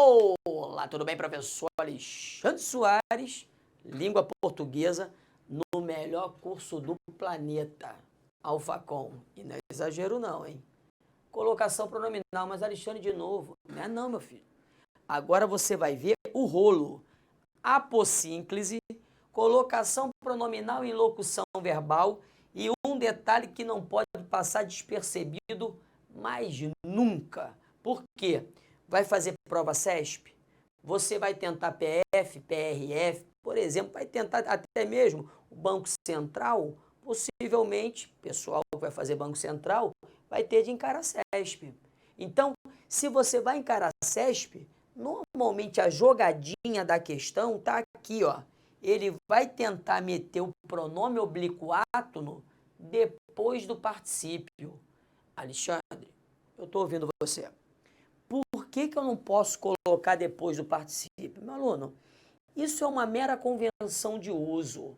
Olá, tudo bem, professor Alexandre Soares, língua portuguesa, no melhor curso do planeta, Alfacom. E não é exagero não, hein? Colocação pronominal, mas Alexandre de novo. Não é não, meu filho. Agora você vai ver o rolo. Apossínclise, colocação pronominal em locução verbal e um detalhe que não pode passar despercebido mais nunca. Por quê? Vai fazer prova CESP? Você vai tentar PF, PRF, por exemplo, vai tentar até mesmo o Banco Central, possivelmente, pessoal que vai fazer Banco Central, vai ter de encarar CESP. Então, se você vai encarar CESP, normalmente a jogadinha da questão está aqui, ó. Ele vai tentar meter o pronome oblíquo átono depois do particípio. Alexandre, eu estou ouvindo você. Por que eu não posso colocar depois do particípio? Meu aluno, isso é uma mera convenção de uso.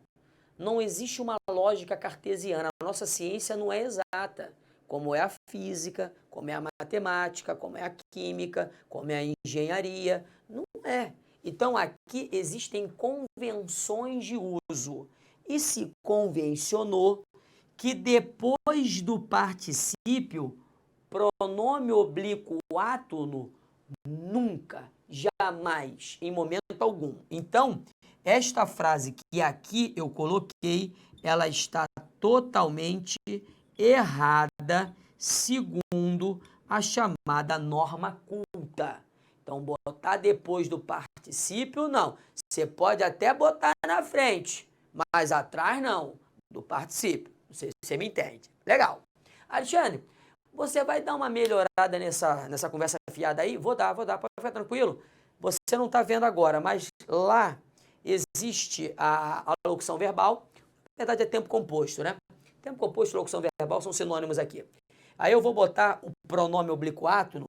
Não existe uma lógica cartesiana. A nossa ciência não é exata, como é a física, como é a matemática, como é a química, como é a engenharia. Não é. Então, aqui existem convenções de uso. E se convencionou que depois do particípio, pronome oblíquo átono, nunca, jamais, em momento algum. Então, esta frase que aqui eu coloquei, ela está totalmente errada, segundo a chamada norma culta. Então, botar depois do particípio, não. Você pode até botar na frente, mas atrás não, do particípio. Não sei se você me entende. Legal. Alexandre, você vai dar uma melhorada nessa conversa fiada aí? Vou dar, pode ficar tranquilo. Você não está vendo agora, mas lá existe a locução verbal. Na verdade é tempo composto, né? Tempo composto e locução verbal são sinônimos aqui. Aí eu vou botar o pronome oblíquo átono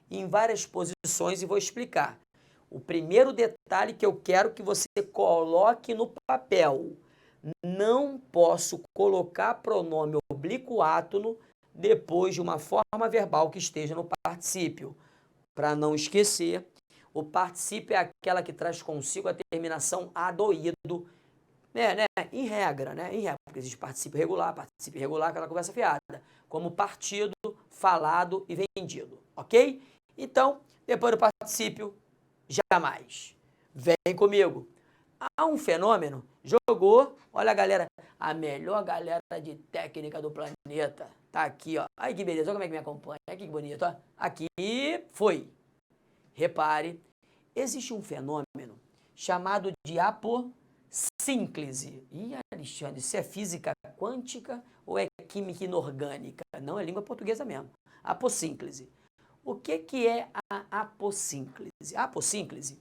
em várias posições e vou explicar. O primeiro detalhe que eu quero que você coloque no papel. Não posso colocar pronome oblíquo átono depois de uma forma verbal que esteja no particípio. Para não esquecer, o particípio é aquela que traz consigo a terminação adoído, né? Em regra, porque existe particípio irregular, aquela conversa fiada, como partido, falado e vendido, ok? Então, depois do particípio, jamais. Vem comigo. Há um fenômeno, jogou, olha a galera, a melhor galera de técnica do planeta, tá aqui, ó. Ai que beleza, olha como é que me acompanha, olha que bonito, ó. Aqui foi. Repare, existe um fenômeno chamado de apossínclise. Ih, Alexandre, isso é física quântica ou é química inorgânica? Não, é língua portuguesa mesmo. Apossínclise. O que é a apossínclise? A apossínclise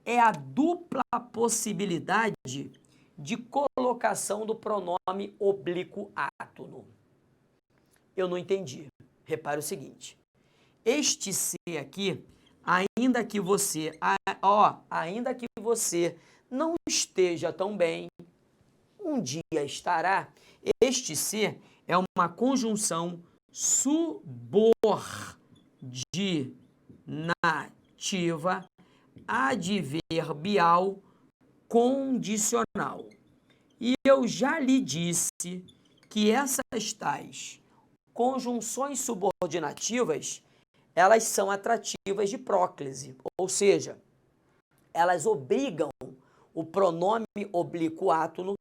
é a dupla possibilidade de colocação do pronome oblíquo átono. Eu não entendi. Repare o seguinte. Este C aqui, ainda que você não esteja tão bem, um dia estará. Este C é uma conjunção subordinativa adverbial condicional. E eu já lhe disse que essas tais conjunções subordinativas, elas são atrativas de próclise, ou seja, elas obrigam o pronome oblíquo átono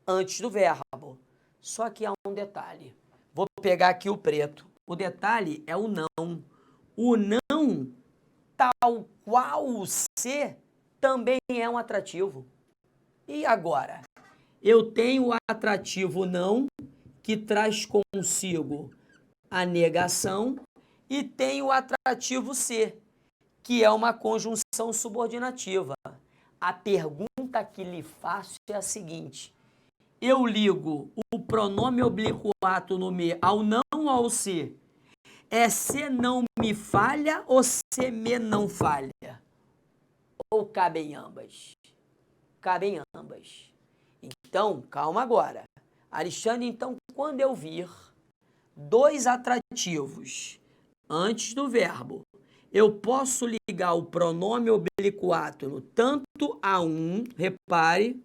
antes do verbo. Só que há um detalhe. Vou pegar aqui o preto. O detalhe é o não. O não, tal qual o C, também é um atrativo. E agora? Eu tenho o atrativo não, que traz consigo a negação, e tenho o atrativo C, que é uma conjunção subordinativa. A pergunta que lhe faço é a seguinte: eu ligo o pronome oblíquo átono me ao não ou ao C? É se não me falha ou se me não falha? Ou cabem ambas? Cabem ambas. Então, calma agora. Alexandre, então, quando eu vir dois atrativos antes do verbo eu posso ligar o pronome oblíquo tanto a um, repare,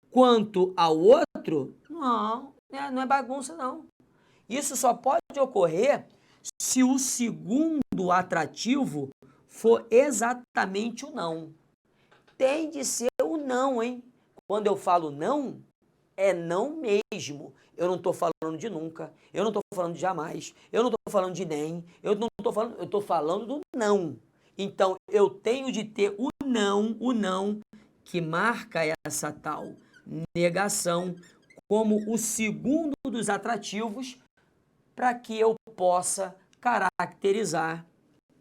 quanto ao outro? Não, não é bagunça, não. Isso só pode ocorrer se o segundo atrativo for exatamente o não. Tem de ser o não, hein? Quando eu falo não, é não mesmo. Eu não estou falando de nunca, eu não estou falando de jamais, eu não estou falando de nem, eu estou falando do não. Então, eu tenho de ter o não, que marca essa tal negação como o segundo dos atrativos para que eu possa caracterizar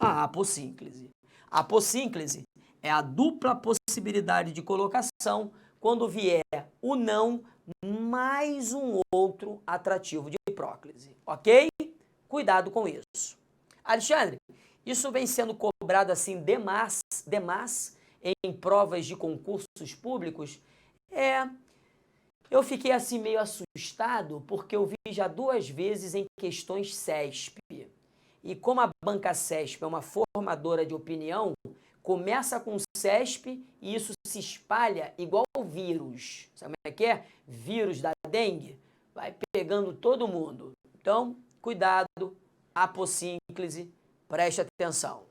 a apossínclise. A apossínclise é a dupla possibilidade de colocação quando vier o não mais um outro atrativo de próclise, ok? Cuidado com isso. Alexandre, isso vem sendo cobrado assim demais em provas de concursos públicos? Eu fiquei assim meio assustado porque eu vi já 2 vezes em questões CESP. E como a banca CESP é uma formadora de opinião, começa com CESP e isso se espalha igual o vírus. Sabe como é que é? Vírus da dengue. Vai pegando todo mundo. Então, cuidado, apossínclise, preste atenção.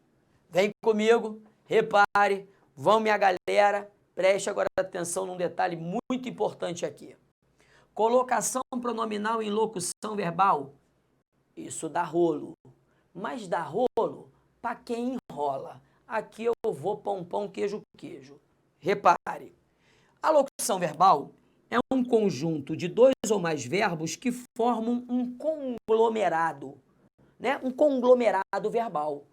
Vem comigo, repare, vão minha galera, preste agora atenção num detalhe muito importante aqui. Colocação pronominal em locução verbal, isso dá rolo. Mas dá rolo para quem enrola. Aqui eu vou pão, queijo, queijo. Repare, a locução verbal é um conjunto de 2 ou mais verbos que formam um conglomerado, né? Um conglomerado verbal.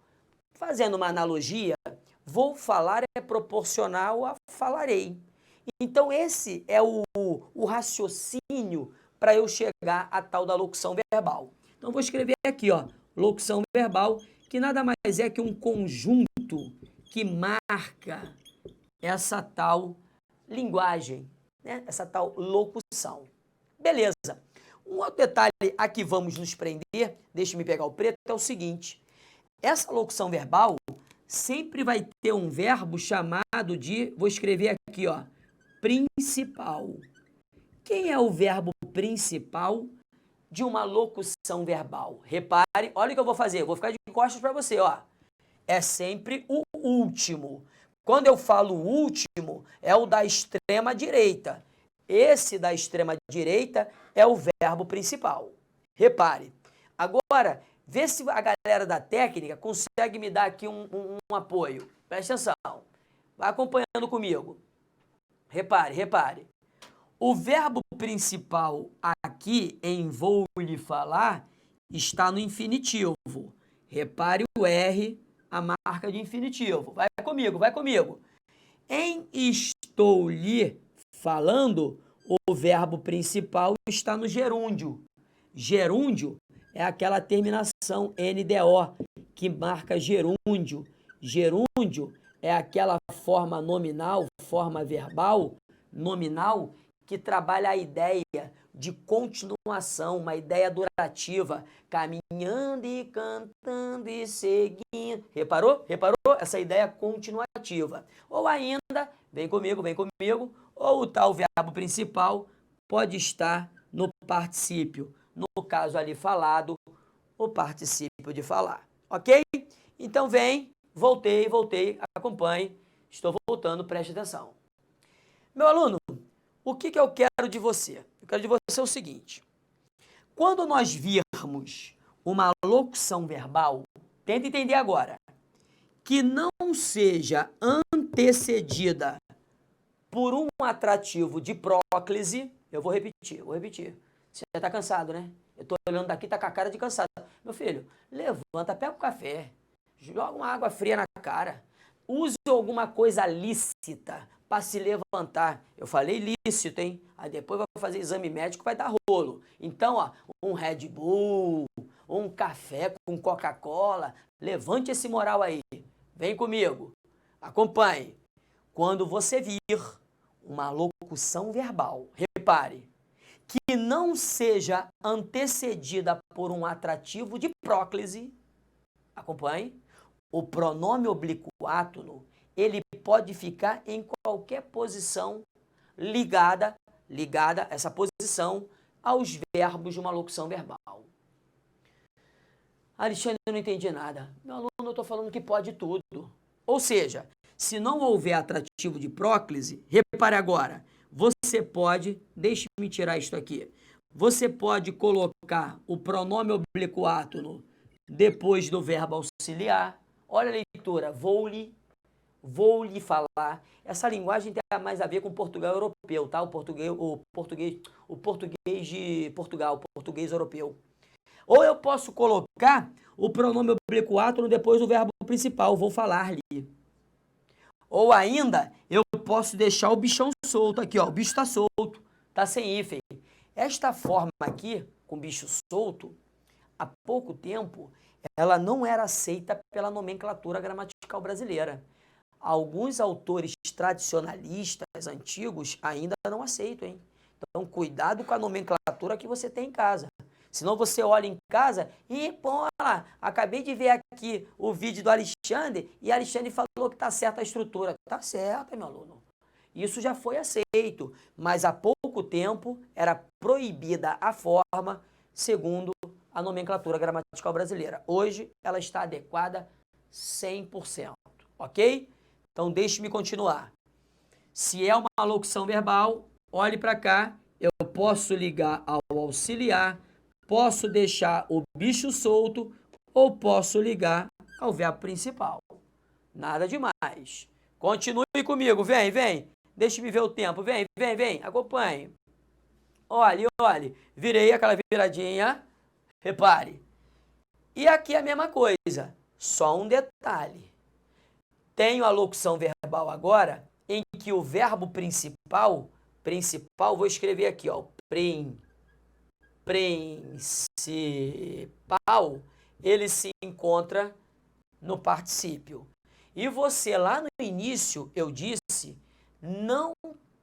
Fazendo uma analogia, vou falar é proporcional a falarei. Então esse é o raciocínio para eu chegar à tal da locução verbal. Então vou escrever aqui, ó, locução verbal, que nada mais é que um conjunto que marca essa tal linguagem, né? Essa tal locução. Beleza. Um outro detalhe a que vamos nos prender, deixe-me pegar o preto, é o seguinte. Essa locução verbal sempre vai ter um verbo chamado de, vou escrever aqui, ó, principal. Quem é o verbo principal de uma locução verbal? Repare, olha o que eu vou fazer, eu vou ficar de costas para você, ó. É sempre o último. Quando eu falo último, é o da extrema direita. Esse da extrema direita é o verbo principal. Repare. Agora, vê se a galera da técnica consegue me dar aqui um apoio. Presta atenção. Vai acompanhando comigo. Repare. O verbo principal aqui em vou lhe falar está no infinitivo. Repare o R, a marca de infinitivo. Vai comigo. Em estou lhe falando, o verbo principal está no gerúndio. Gerúndio é aquela terminação NDO que marca gerúndio. Gerúndio é aquela forma nominal, forma verbal nominal que trabalha a ideia de continuação, uma ideia durativa, caminhando e cantando e seguindo. Reparou? Essa ideia continuativa. Ou ainda, vem comigo, ou o tal verbo principal pode estar no particípio. No caso ali falado, o particípio de falar. Ok? Então vem, voltei, acompanhe. Estou voltando, preste atenção. Meu aluno, o que eu quero de você? Eu quero de você o seguinte. Quando nós virmos uma locução verbal, tenta entender agora, que não seja antecedida por um atrativo de próclise, eu vou repetir. Você já está cansado, né? Eu estou olhando daqui, está com a cara de cansado. Meu filho, levanta, pega o café, joga uma água fria na cara, use alguma coisa lícita para se levantar. Eu falei lícito, hein? Aí depois vai fazer exame médico, vai dar rolo. Então, ó, um Red Bull, um café com Coca-Cola, levante esse moral aí. Vem comigo, acompanhe. Quando você vir uma locução verbal, repare, que não seja antecedida por um atrativo de próclise, acompanhe, o pronome oblíquo átono, ele pode ficar em qualquer posição ligada essa posição aos verbos de uma locução verbal. Alexandre, eu não entendi nada. Meu aluno, eu estou falando que pode tudo. Ou seja, se não houver atrativo de próclise, repare agora, você pode, deixe-me tirar isto aqui, você pode colocar o pronome oblíquo átono depois do verbo auxiliar. Olha a leitura, vou-lhe falar. Essa linguagem tem mais a ver com o Portugal europeu, tá? O português de Portugal, o português europeu. Ou eu posso colocar o pronome oblíquo átono depois do verbo principal, vou falar-lhe. Ou ainda, eu posso deixar o bichão solto aqui, ó, o bicho está solto, está sem hífen. Esta forma aqui, com bicho solto, há pouco tempo, ela não era aceita pela nomenclatura gramatical brasileira. Alguns autores tradicionalistas antigos ainda não aceitam, hein? Então, cuidado com a nomenclatura que você tem em casa. Senão você olha em casa e, pô, lá, acabei de ver aqui o vídeo do Alexandre e Alexandre falou que está certa a estrutura. Está certa, meu aluno. Isso já foi aceito, mas há pouco tempo era proibida a forma segundo a nomenclatura gramatical brasileira. Hoje ela está adequada 100%, ok? Então deixe-me continuar. Se é uma locução verbal, olhe para cá, eu posso ligar ao auxiliar, posso deixar o bicho solto ou posso ligar ao verbo principal. Nada demais. Continue comigo, vem. Deixe-me ver o tempo, vem, acompanhe. Olhe, virei aquela viradinha, repare. E aqui é a mesma coisa, só um detalhe. Tenho a locução verbal agora, em que o verbo principal, vou escrever aqui, ó, principal, ele se encontra no particípio. E você lá no início, eu disse, não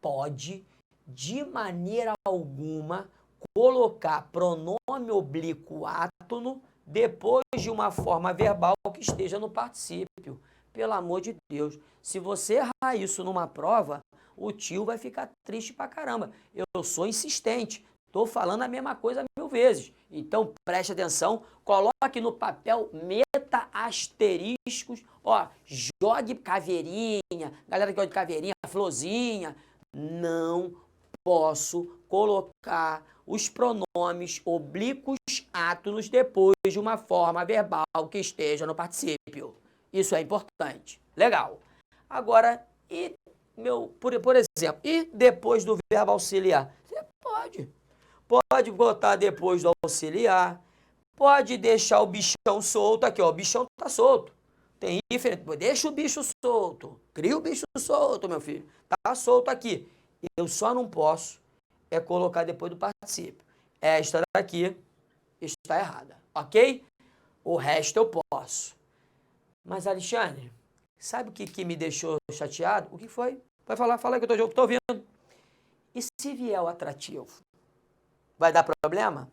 pode de maneira alguma colocar pronome oblíquo átono depois de uma forma verbal que esteja no particípio. Pelo amor de Deus, se você errar isso numa prova, o tio vai ficar triste pra caramba. Eu sou insistente, estou falando a mesma coisa 1000 vezes. Então preste atenção, coloque no papel, meta asteriscos, ó, jogue caveirinha, galera que gosta de caveirinha, florzinha. Não posso colocar os pronomes oblíquos átonos depois de uma forma verbal que esteja no particípio. Isso é importante. Legal. Agora, por exemplo, e depois do verbo auxiliar? Você pode botar depois do auxiliar, pode deixar o bichão solto aqui, ó, o bichão tá solto. Tem diferente, deixa o bicho solto, cria o bicho solto, meu filho, tá solto aqui. Eu só não posso colocar depois do particípio. Esta daqui está errada, ok? O resto eu posso. Mas, Alexandre, sabe o que me deixou chateado? O que foi? Vai falar, fala aí que eu estou ouvindo. E se vier o atrativo? Vai dar problema?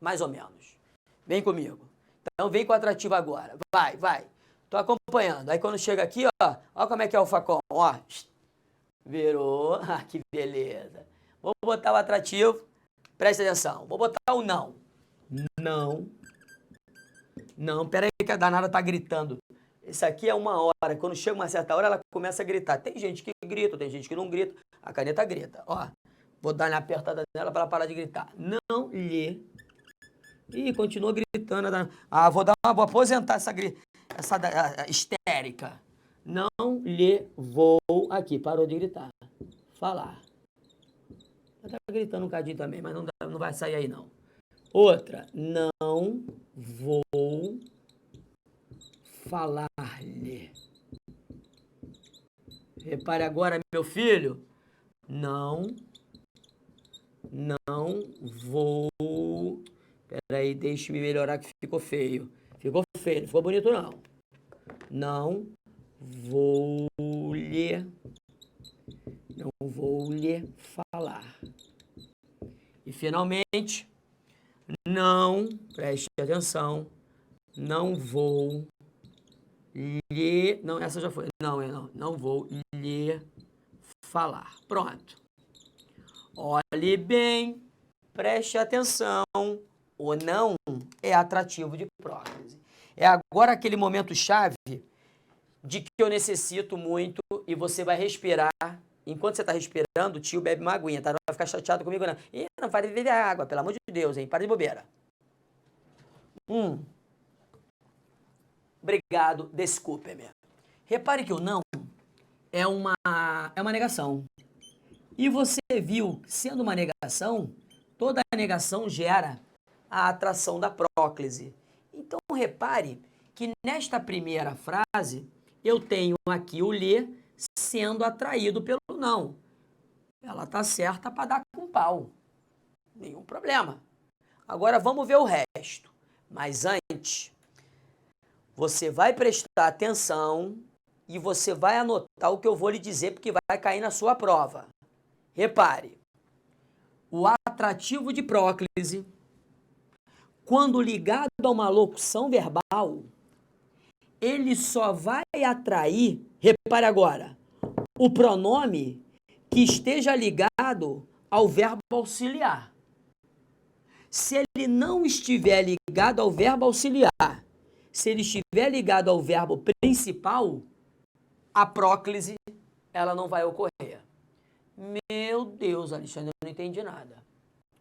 Mais ou menos. Vem comigo. Então vem com o atrativo agora. Vai. Estou acompanhando. Aí quando chega aqui, ó como é que é o facão. Ó, virou. Ah, que beleza. Vou botar o atrativo. Presta atenção. Vou botar o não. Não, peraí que a danada tá gritando. Isso aqui é uma hora. Quando chega uma certa hora, ela começa a gritar. Tem gente que grita, tem gente que não grita. A caneta grita. Ó, vou dar uma apertada nela para ela parar de gritar. Não lhe. Ih, continua gritando. Vou aposentar essa histérica. Não lhe vou. Aqui, parou de gritar. Falar. Ela tá gritando um cadinho também, mas não vai sair aí não. Outra. Não vou falar-lhe. Repare agora, meu filho. Não vou. Peraí, deixe-me melhorar que ficou feio. Ficou feio, não ficou bonito não. Não vou lhe falar. E finalmente, não, preste atenção, não vou Não, essa já foi. Não vou lhe falar. Pronto. Olhe bem, preste atenção. O não é atrativo de próclise. É agora aquele momento chave de que eu necessito muito e você vai respirar. Enquanto você está respirando, o tio bebe uma aguinha, tá? Não vai ficar chateado comigo, não. Ih, não vai beber água, pelo amor de Deus, hein? Para de bobeira. Obrigado, desculpe-me. Repare que o não é uma negação. E você viu, sendo uma negação, toda negação gera a atração da próclise. Então, repare que nesta primeira frase, eu tenho aqui o lhe sendo atraído pelo não. Ela está certa para dar com pau. Nenhum problema. Agora, vamos ver o resto. Mas antes, você vai prestar atenção e você vai anotar o que eu vou lhe dizer, porque vai cair na sua prova. Repare, o atrativo de próclise, quando ligado a uma locução verbal, ele só vai atrair, repare agora, o pronome que esteja ligado ao verbo auxiliar. Se ele não estiver ligado ao verbo auxiliar, se ele estiver ligado ao verbo principal, a próclise ela não vai ocorrer. Meu Deus, Alexandre, eu não entendi nada.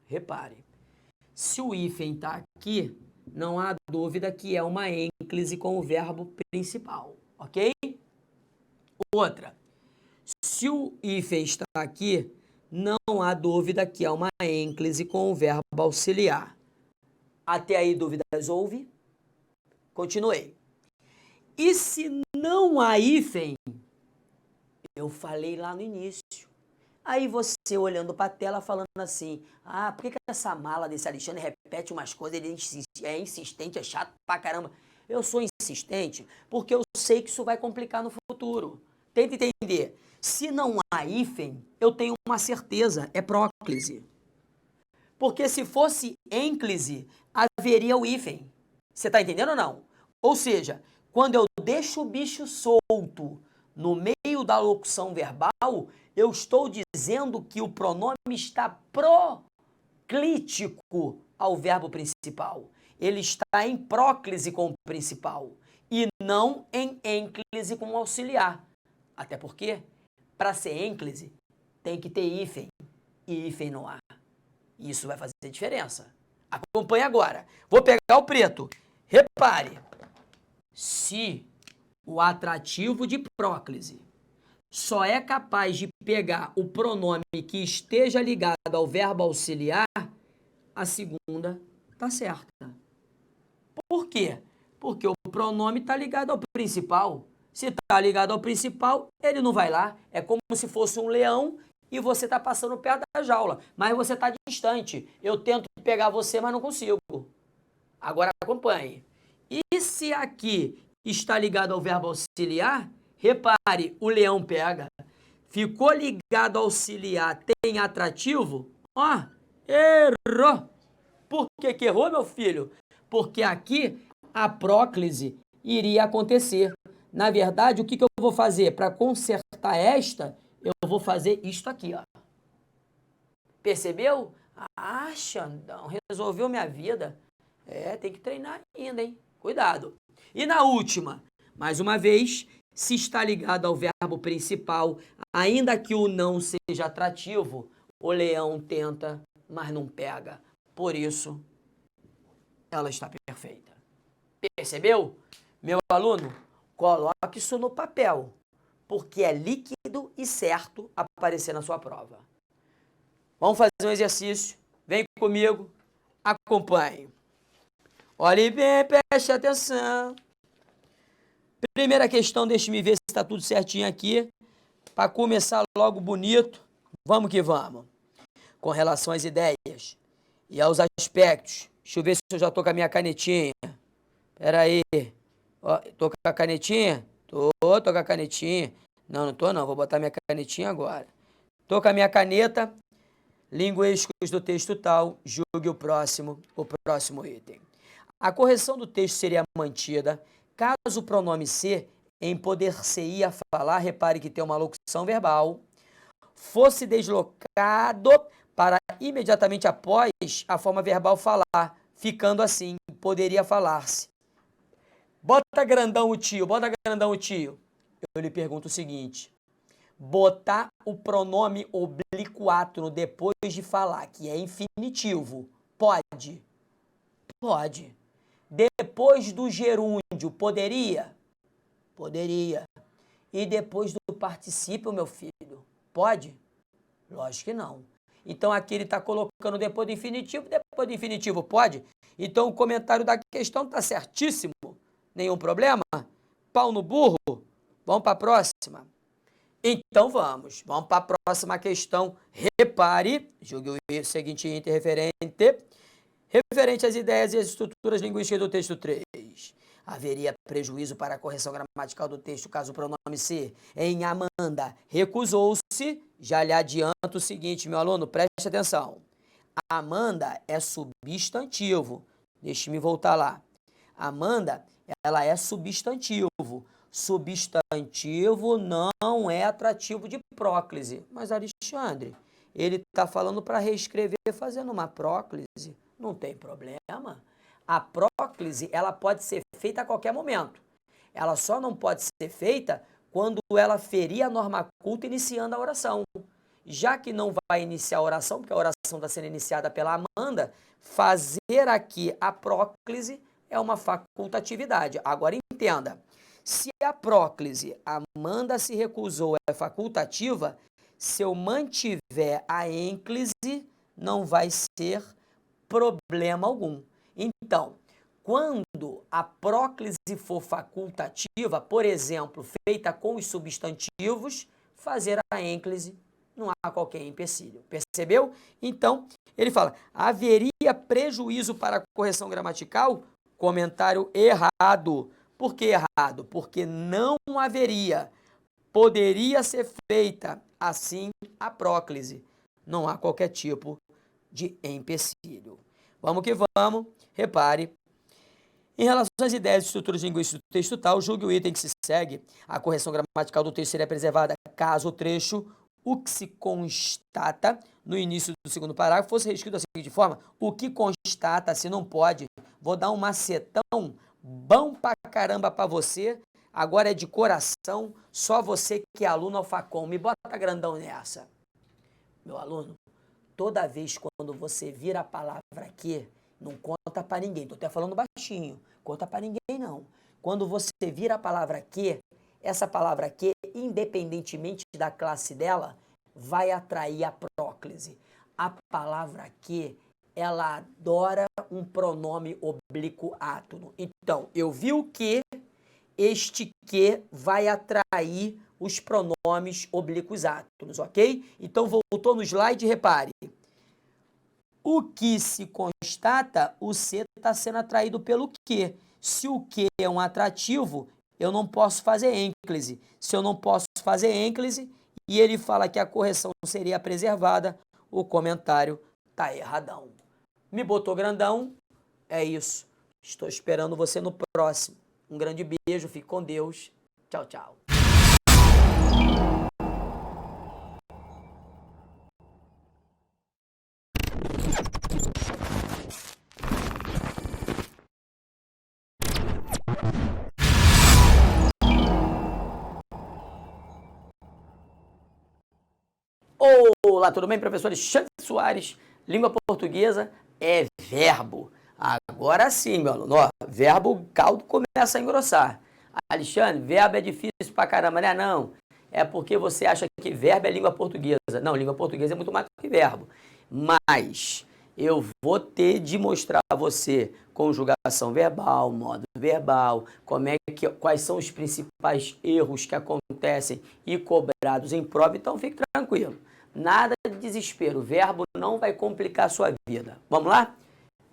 Repare, se o hífen está aqui, não há dúvida que é uma ênclise com o verbo principal, ok? Outra, se o hífen está aqui, não há dúvida que é uma ênclise com o verbo auxiliar. Até aí, dúvidas houve? Continuei. E se não há hífen, eu falei lá no início. Aí você olhando para a tela falando assim, por que essa mala desse Alexandre repete umas coisas, ele é insistente, é chato pra caramba. Eu sou insistente porque eu sei que isso vai complicar no futuro. Tenta entender. Se não há hífen, eu tenho uma certeza, é próclise. Porque se fosse ênclise, haveria o hífen. Você está entendendo ou não? Ou seja, quando eu deixo o bicho solto no meio da locução verbal, eu estou dizendo que o pronome está proclítico ao verbo principal. Ele está em próclise com o principal e não em ênclise com o auxiliar. Até porque, para ser ênclise, tem que ter hífen. E hífen não há. Isso vai fazer diferença. Acompanhe agora. Vou pegar o preto. Repare. Se o atrativo de próclise só é capaz de pegar o pronome que esteja ligado ao verbo auxiliar, a segunda está certa. Por quê? Porque o pronome está ligado ao principal. Se está ligado ao principal, ele não vai lá. É como se fosse um leão e você está passando perto da jaula, mas você está distante. Eu tento pegar você, mas não consigo. Agora acompanhe. E se aqui está ligado ao verbo auxiliar, repare, o leão pega. Ficou ligado ao auxiliar, tem atrativo? Errou. Por que errou, meu filho? Porque aqui a próclise iria acontecer. Na verdade, o que eu vou fazer? Para consertar esta, eu vou fazer isto aqui, ó. Percebeu? Xandão, resolveu minha vida. Tem que treinar ainda, hein? Cuidado. E na última, mais uma vez, se está ligado ao verbo principal, ainda que o não seja atrativo, o leão tenta, mas não pega. Por isso, ela está perfeita. Percebeu? Meu aluno, coloque isso no papel, porque é líquido e certo aparecer na sua prova. Vamos fazer um exercício. Vem comigo, acompanhe. Olhe bem, preste atenção. Primeira questão, deixe-me ver se está tudo certinho aqui, para começar logo bonito. Vamos que vamos. Com relação às ideias e aos aspectos. Deixa eu ver se eu já estou com a minha canetinha. Espera aí. Estou com a canetinha? Tô com a canetinha. Não estou não, vou botar minha canetinha agora. Estou com a minha caneta. Linguísticos do texto tal, julgue o próximo item. A correção do texto seria mantida Caso o pronome ser, em poder-se-ir a falar, repare que tem uma locução verbal, fosse deslocado para imediatamente após a forma verbal falar, ficando assim, poderia falar-se. Bota grandão o tio, bota grandão o tio. Eu lhe pergunto o seguinte, botar o pronome oblíquo depois de falar, que é infinitivo, pode? Pode. Depois do gerúndio, poderia? Poderia. E depois do particípio, meu filho, pode? Lógico que não. Então aqui ele está colocando depois do infinitivo pode? Então o comentário da questão está certíssimo. Nenhum problema? Pau no burro? Vamos para a próxima? Então vamos para a próxima questão. Repare, julgue o seguinte interreferente, referente às ideias e às estruturas linguísticas do texto 3. Haveria prejuízo para a correção gramatical do texto caso o pronome ser em Amanda recusou-se. Já lhe adianto o seguinte, meu aluno, preste atenção. Amanda é substantivo. Deixe-me voltar lá. Amanda, ela é substantivo. Substantivo não é atrativo de próclise. Mas, Alexandre, ele está falando para reescrever fazendo uma próclise. Não tem problema. A próclise, ela pode ser feita a qualquer momento. Ela só não pode ser feita quando ela ferir a norma culta iniciando a oração. Já que não vai iniciar a oração, porque a oração está sendo iniciada pela Amanda, fazer aqui a próclise é uma facultatividade. Agora entenda, se a próclise, Amanda se recusou, é facultativa, se eu mantiver a ênclise, não vai ser problema algum. Então, quando a próclise for facultativa, por exemplo, feita com os substantivos, fazer a ênclise não há qualquer empecilho. Percebeu? Então, ele fala, haveria prejuízo para a correção gramatical? Comentário errado. Por que errado? Porque não haveria. Poderia ser feita assim a próclise. Não há qualquer tipo de empecilho. Vamos que vamos. Repare. Em relação às ideias e estruturas linguísticas do texto tal, julgue o item que se segue. A correção gramatical do texto seria preservada caso o trecho, o que se constata no início do segundo parágrafo, fosse reescrito da seguinte forma. O que constata, se não pode. Vou dar um macetão bom pra caramba pra você. Agora é de coração. Só você que é aluno Alfacom. Me bota grandão nessa. Meu aluno, toda vez quando você vira a palavra aqui, não conta para ninguém. Estou até falando baixinho. Conta para ninguém, não. Quando você vira a palavra que, essa palavra que, independentemente da classe dela, vai atrair a próclise. A palavra que, ela adora um pronome oblíquo átono. Então, eu vi o que, este que vai atrair os pronomes oblíquos átonos, ok? Então, voltou no slide, repare. O que se constata, o C está sendo atraído pelo que. Se o que é um atrativo, eu não posso fazer ênclise. Se eu não posso fazer ênclise, e ele fala que a correção seria preservada, o comentário está erradão. Me botou grandão? É isso. Estou esperando você no próximo. Um grande beijo, fique com Deus. Tchau, tchau. Olá, tudo bem, professor Alexandre Soares? Língua portuguesa é verbo. Agora sim, meu aluno, ó, verbo, o caldo começa a engrossar. Alexandre, verbo é difícil pra caramba, né? Não, é porque você acha que verbo é língua portuguesa. Não, língua portuguesa é muito mais do que verbo. Mas eu vou ter de mostrar a você conjugação verbal, modo verbal, quais são os principais erros que acontecem e cobrados em prova, então fique tranquilo. Nada de desespero, o verbo não vai complicar a sua vida. Vamos lá?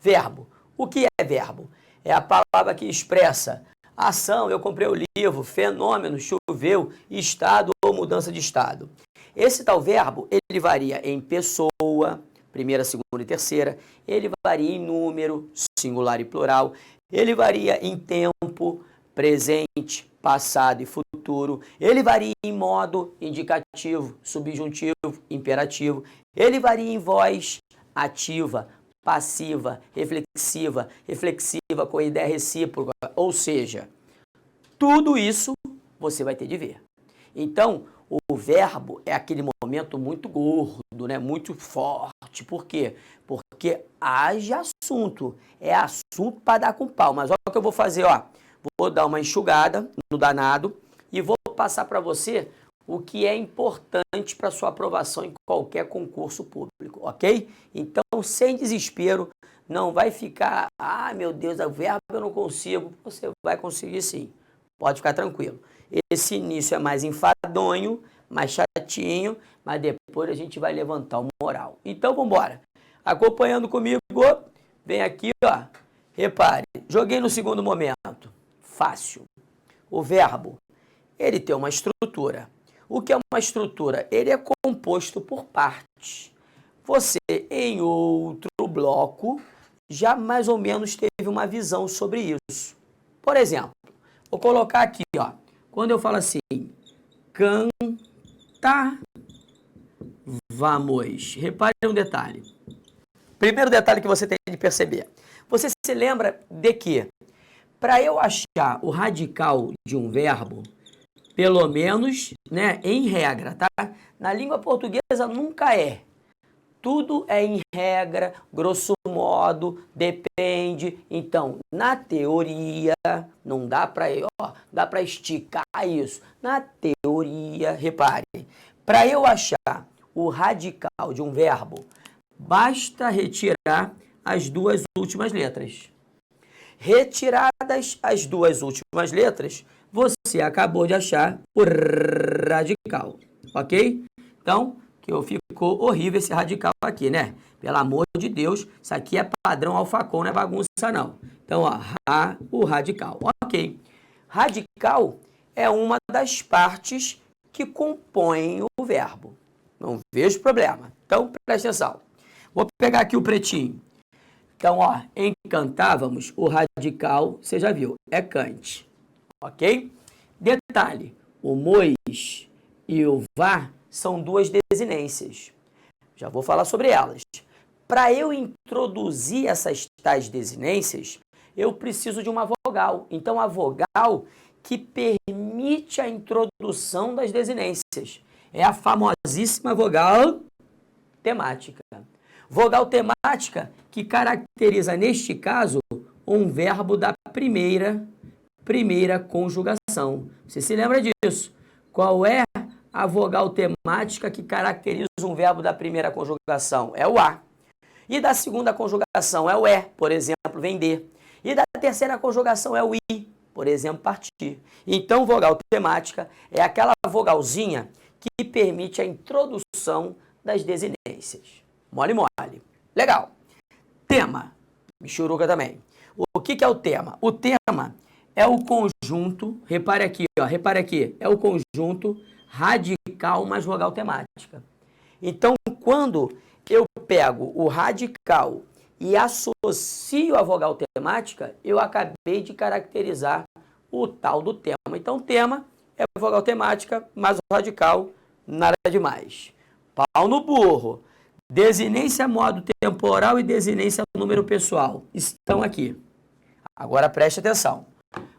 Verbo. O que é verbo? É a palavra que expressa ação, eu comprei o livro, fenômeno, choveu, estado ou mudança de estado. Esse tal verbo, ele varia em pessoa, primeira, segunda e terceira, ele varia em número, singular e plural, ele varia em tempo, presente, passado e futuro. Ele varia em modo indicativo, subjuntivo, imperativo. Ele varia em voz ativa, passiva, reflexiva com ideia recíproca. Ou seja, tudo isso você vai ter de ver. Então, o verbo é aquele momento muito gordo, né? Muito forte. Por quê? Porque haja assunto. É assunto para dar com pau. Mas olha o que eu vou fazer, ó. Vou dar uma enxugada no danado e vou passar para você o que é importante para sua aprovação em qualquer concurso público, ok? Então, sem desespero, não vai ficar, meu Deus, o verbo eu não consigo. Você vai conseguir sim. Pode ficar tranquilo. Esse início é mais enfadonho, mais chatinho, mas depois a gente vai levantar o moral. Então, vamos embora. Acompanhando comigo, vem aqui, ó. Repare, joguei no segundo momento. Fácil. O verbo, ele tem uma estrutura. O que é uma estrutura? Ele é composto por partes. Você, em outro bloco, já mais ou menos teve uma visão sobre isso. Por exemplo, vou colocar aqui, ó. Quando eu falo assim, canta, vamos. Repare um detalhe. Primeiro detalhe que você tem de perceber. Você se lembra de que, para eu achar o radical de um verbo, pelo menos, né, em regra, tá? Na língua portuguesa nunca é. Tudo é em regra, grosso modo, depende. Então, na teoria, não dá para esticar isso. Na teoria, repare, para eu achar o radical de um verbo, basta retirar as duas últimas letras. Retiradas as duas últimas letras, você acabou de achar o radical, ok? Então, ficou horrível esse radical aqui, né? Pelo amor de Deus, isso aqui é padrão alfacon, não é bagunça não. Então, ó, o radical, ok. Radical é uma das partes que compõem o verbo. Não vejo problema. Então, presta atenção. Vou pegar aqui o pretinho. Então, ó, encantávamos, o radical, você já viu, é cante, ok? Detalhe, o mois e o vá são duas desinências. Já vou falar sobre elas. Para eu introduzir essas tais desinências, eu preciso de uma vogal. Então, a vogal que permite a introdução das desinências é a famosíssima vogal temática. Vogal temática que caracteriza, neste caso, um verbo da primeira conjugação. Você se lembra disso? Qual é a vogal temática que caracteriza um verbo da primeira conjugação? É o A. E da segunda conjugação é o E, por exemplo, vender. E da terceira conjugação é o I, por exemplo, partir. Então, vogal temática é aquela vogalzinha que permite a introdução das desinências. Mole, mole. Legal. Tema. Michuruca também. O que é o tema? O tema é o conjunto, repare aqui, é o conjunto radical mais vogal temática. Então, quando eu pego o radical e associo a vogal temática, eu acabei de caracterizar o tal do tema. Então, tema é vogal temática mais o radical, nada demais. Pau no burro. Desinência modo temporal e desinência número pessoal estão aqui. Agora preste atenção.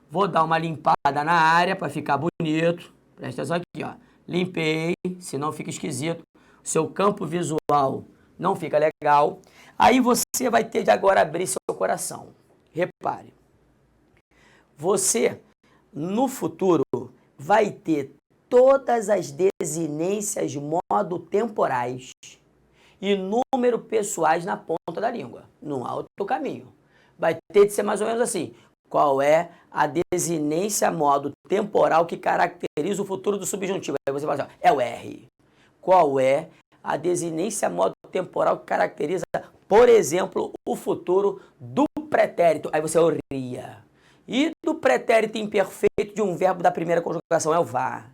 Vou dar uma limpada na área para ficar bonito. Preste atenção aqui, ó. Limpei, senão fica esquisito. O seu campo visual não fica legal. Aí você vai ter de agora abrir seu coração. Repare. Você, no futuro, vai ter todas as desinências modo temporais e número pessoais na ponta da língua, no alto caminho. Vai ter de ser mais ou menos assim. Qual é a desinência modo temporal que caracteriza o futuro do subjuntivo? Aí você fala assim, é o R. Qual é a desinência modo temporal que caracteriza, por exemplo, o futuro do pretérito? Aí você ria. E do pretérito imperfeito de um verbo da primeira conjugação? É o vá.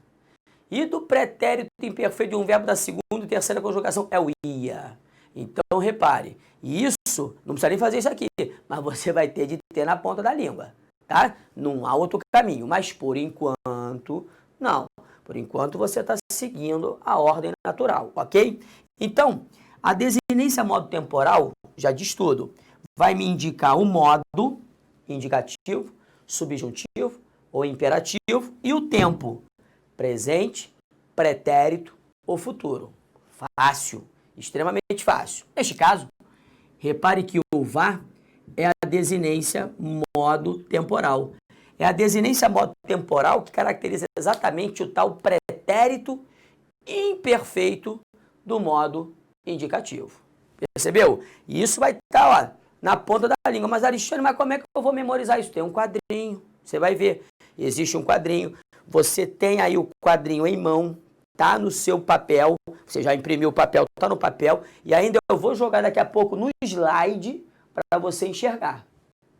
E do pretérito imperfeito de um verbo da segunda e terceira conjugação é o ia. Então, repare, isso, não precisa nem fazer isso aqui, mas você vai ter de ter na ponta da língua, tá? Não há outro caminho, mas por enquanto, não. Por enquanto você está seguindo a ordem natural, ok? Então, a desinência modo temporal, já diz tudo, vai me indicar o modo indicativo, subjuntivo ou imperativo e o tempo, presente, pretérito ou futuro. Fácil, extremamente fácil. Neste caso, repare que o VAR é a desinência modo temporal. É a desinência modo temporal que caracteriza exatamente o tal pretérito imperfeito do modo indicativo. Percebeu? E isso vai estar na ponta da língua. Mas, Alexandre, mas como é que eu vou memorizar isso? Tem um quadrinho, você vai ver. Existe um quadrinho. Você tem aí o quadrinho em mão, tá no seu papel. Você já imprimiu o papel, tá no papel. E ainda eu vou jogar daqui a pouco no slide para você enxergar.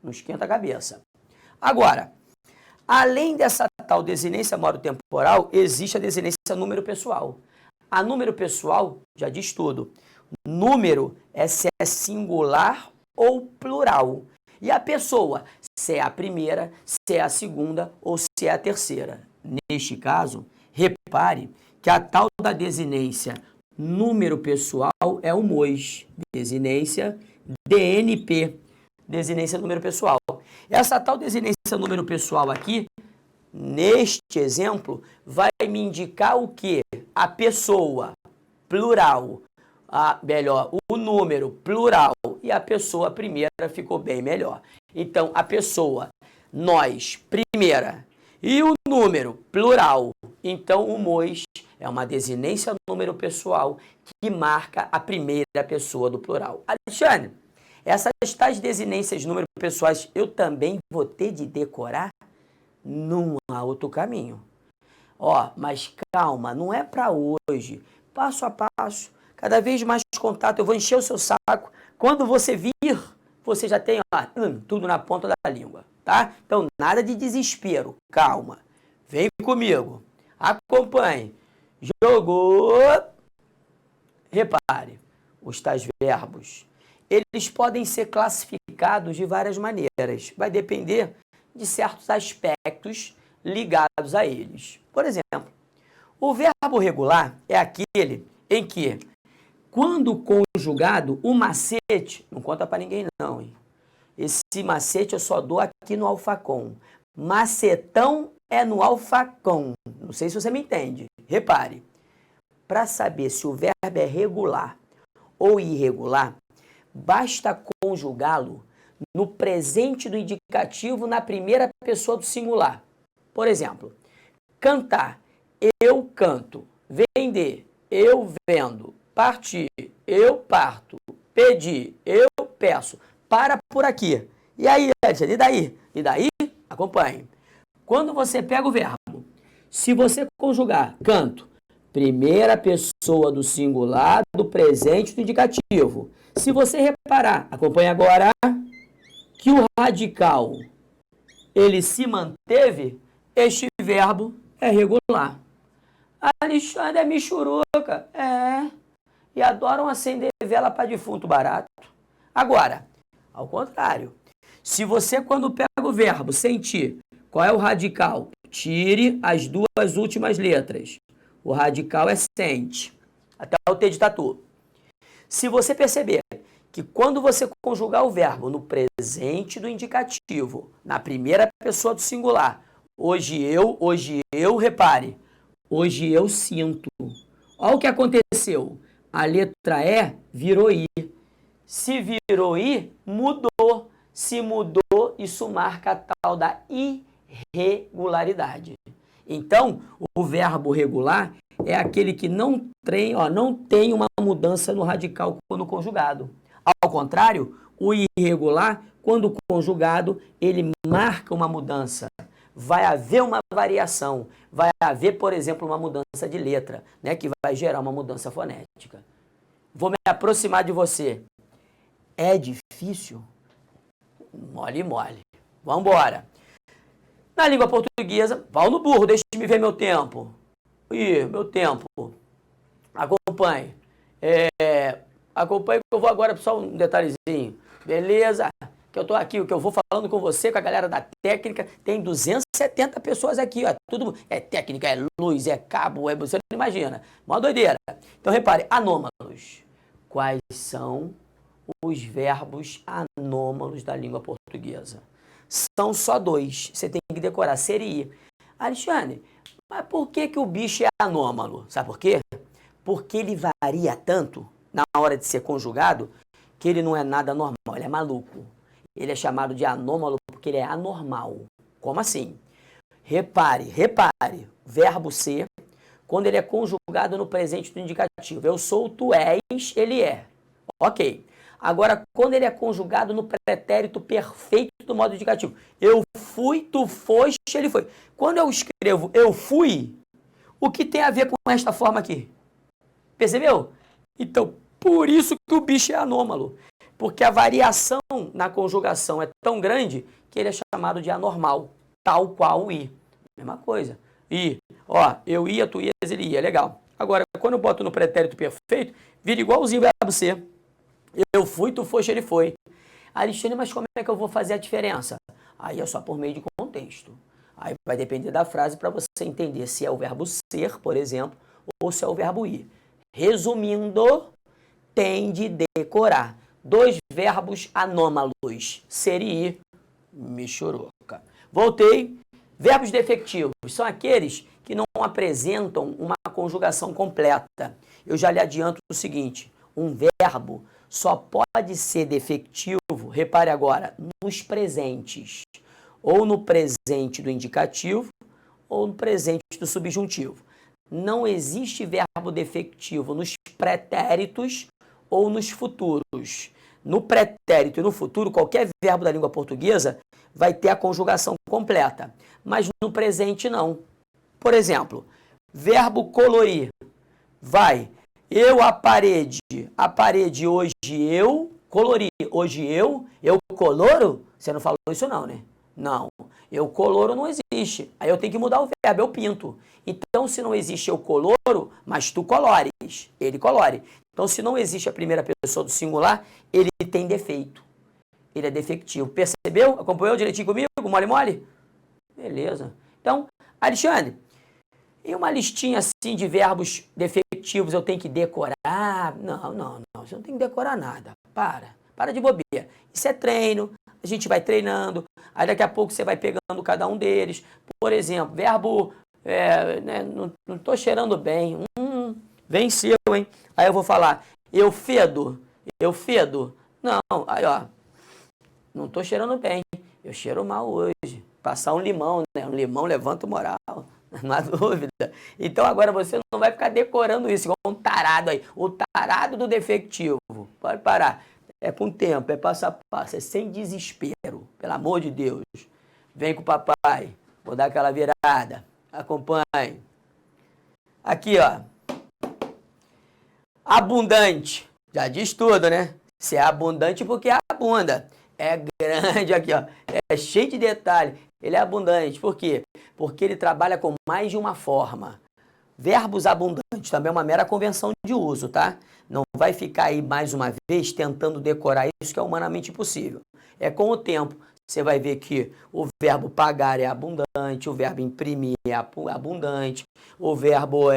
Não esquenta a cabeça. Agora, além dessa tal desinência modo temporal, existe a desinência número pessoal. A número pessoal já diz tudo. Número é se é singular ou plural. E a pessoa, se é a primeira, se é a segunda ou se é a terceira. Neste caso, repare que a tal da desinência número pessoal é o MOS. Desinência DNP. Desinência número pessoal. Essa tal desinência número pessoal aqui, neste exemplo, vai me indicar o quê? A pessoa, plural, o número, plural, e a pessoa primeira ficou bem melhor. Então, a pessoa, nós, primeira, e o número, plural. Então, o MOS é uma desinência número pessoal que marca a primeira pessoa do plural. Alexandre, essas tais desinências número pessoais eu também vou ter de decorar? Não há outro caminho. Mas calma, não é para hoje. Passo a passo, cada vez mais contato, eu vou encher o seu saco. Quando você vir, você já tem tudo na ponta da língua, tá? Então, nada de desespero, calma. Vem comigo, acompanhe. Jogou. Repare, os tais verbos, eles podem ser classificados de várias maneiras. Vai depender de certos aspectos ligados a eles. Por exemplo, o verbo regular é aquele em que, quando conjugado, o macete, não conta para ninguém não, hein? Esse macete eu só dou aqui no alfacom. Macetão é no alfacom. Não sei se você me entende. Repare, para saber se o verbo é regular ou irregular, basta conjugá-lo no presente do indicativo na primeira pessoa do singular. Por exemplo, cantar, eu canto. Vender, eu vendo. Partir, eu parto. Pedir, eu peço. Para por aqui. E aí, Edson, e daí? E daí? Acompanhe. Quando você pega o verbo, se você conjugar canto, primeira pessoa do singular do presente do indicativo. Se você reparar, acompanhe agora, que o radical, ele se manteve, este verbo é regular. Alexandre é michuruca. E adoram acender vela para defunto barato. Agora, ao contrário, se você, quando pega o verbo, sentir qual é o radical, tire as duas últimas letras. O radical é sente, até o T de tatu. Se você perceber que quando você conjugar o verbo no presente do indicativo, na primeira pessoa do singular, hoje eu, repare, hoje eu sinto. Olha o que aconteceu. A letra E virou I. Se virou I, mudou. Se mudou, isso marca a tal da irregularidade. Então, o verbo regular é aquele que não tem uma mudança no radical quando conjugado. Ao contrário, o irregular, quando conjugado, ele marca uma mudança. Vai haver uma variação. Vai haver, por exemplo, uma mudança de letra, né, que vai gerar uma mudança fonética. Vou me aproximar de você. É difícil? Mole, mole. Vamos embora. Na língua portuguesa, pau no burro, deixe-me ver meu tempo. Meu tempo. Acompanhe. Acompanhe que eu vou agora só um detalhezinho. Beleza? que eu tô aqui, o que eu vou falando com você, com a galera da técnica, tem 270 pessoas aqui, ó, tudo é técnica, é luz, é cabo, você não imagina, uma doideira. Então repare, anômalos. Quais são os verbos anômalos da língua portuguesa? São só dois, você tem que decorar, ser e ir. Alexandre, mas por que que o bicho é anômalo? Sabe por quê? Porque ele varia tanto na hora de ser conjugado que ele não é nada normal, ele é maluco. Ele é chamado de anômalo porque ele é anormal. Como assim? Repare, verbo ser, quando ele é conjugado no presente do indicativo. Eu sou, tu és, ele é. Ok. Agora, quando ele é conjugado no pretérito perfeito do modo indicativo. Eu fui, tu foste, ele foi. Quando eu escrevo eu fui, o que tem a ver com esta forma aqui? Percebeu? Então, por isso que o bicho é anômalo. Porque a variação na conjugação é tão grande que ele é chamado de anormal. Tal qual o ir. Mesma coisa. Ir. Ó, eu ia, tu ias, ele ia. Legal. Agora, quando eu boto no pretérito perfeito, vira igualzinho o verbo ser. Eu fui, tu foste, ele foi. Alexandre, mas como é que eu vou fazer a diferença? Aí é só por meio de contexto. Aí vai depender da frase para você entender se é o verbo ser, por exemplo, ou se é o verbo ir. Resumindo, tem de decorar. Dois verbos anômalos, ser e ir, michuruca. Voltei. Verbos defectivos são aqueles que não apresentam uma conjugação completa. Eu já lhe adianto o seguinte, um verbo só pode ser defectivo, repare agora, nos presentes. Ou no presente do indicativo, ou no presente do subjuntivo. Não existe verbo defectivo nos pretéritos ou nos futuros. No pretérito e no futuro, qualquer verbo da língua portuguesa vai ter a conjugação completa, mas no presente não. Por exemplo, verbo colorir. Vai, eu a parede hoje eu colori, hoje eu coloro? Você não falou isso não, né? Não, eu coloro não existe, aí eu tenho que mudar o verbo, eu pinto. Então, se não existe eu coloro, mas tu colores, ele colore. Então, se não existe a primeira pessoa do singular, ele tem defeito. Ele é defectivo. Percebeu? Acompanhou direitinho comigo? Mole, mole? Beleza. Então, Alexandre, em uma listinha assim de verbos defectivos eu tenho que decorar? Não. Você não tem que decorar nada. Para de bobeira. Isso é treino. A gente vai treinando. Aí daqui a pouco você vai pegando cada um deles. Por exemplo, verbo... não estou cheirando bem. Venceu, hein? Aí eu vou falar, eu fedo. Não, aí ó, não estou cheirando bem, eu cheiro mal hoje. Passar um limão, né? Um limão levanta o moral, não há dúvida. Então agora você não vai ficar decorando isso, igual um tarado aí. O tarado do defectivo, pode parar. É com tempo, é passo a passo, é sem desespero, pelo amor de Deus. Vem com o papai, vou dar aquela virada, acompanhe. Aqui, ó. Abundante. Já diz tudo, né? Se é abundante porque é abunda. É grande aqui, ó. É cheio de detalhe. Ele é abundante. Por quê? Porque ele trabalha com mais de uma forma. Verbos abundantes também é uma mera convenção de uso, tá? Não vai ficar aí mais uma vez tentando decorar isso que é humanamente impossível. É com o tempo. Você vai ver que o verbo pagar é abundante, o verbo imprimir é abundante, o verbo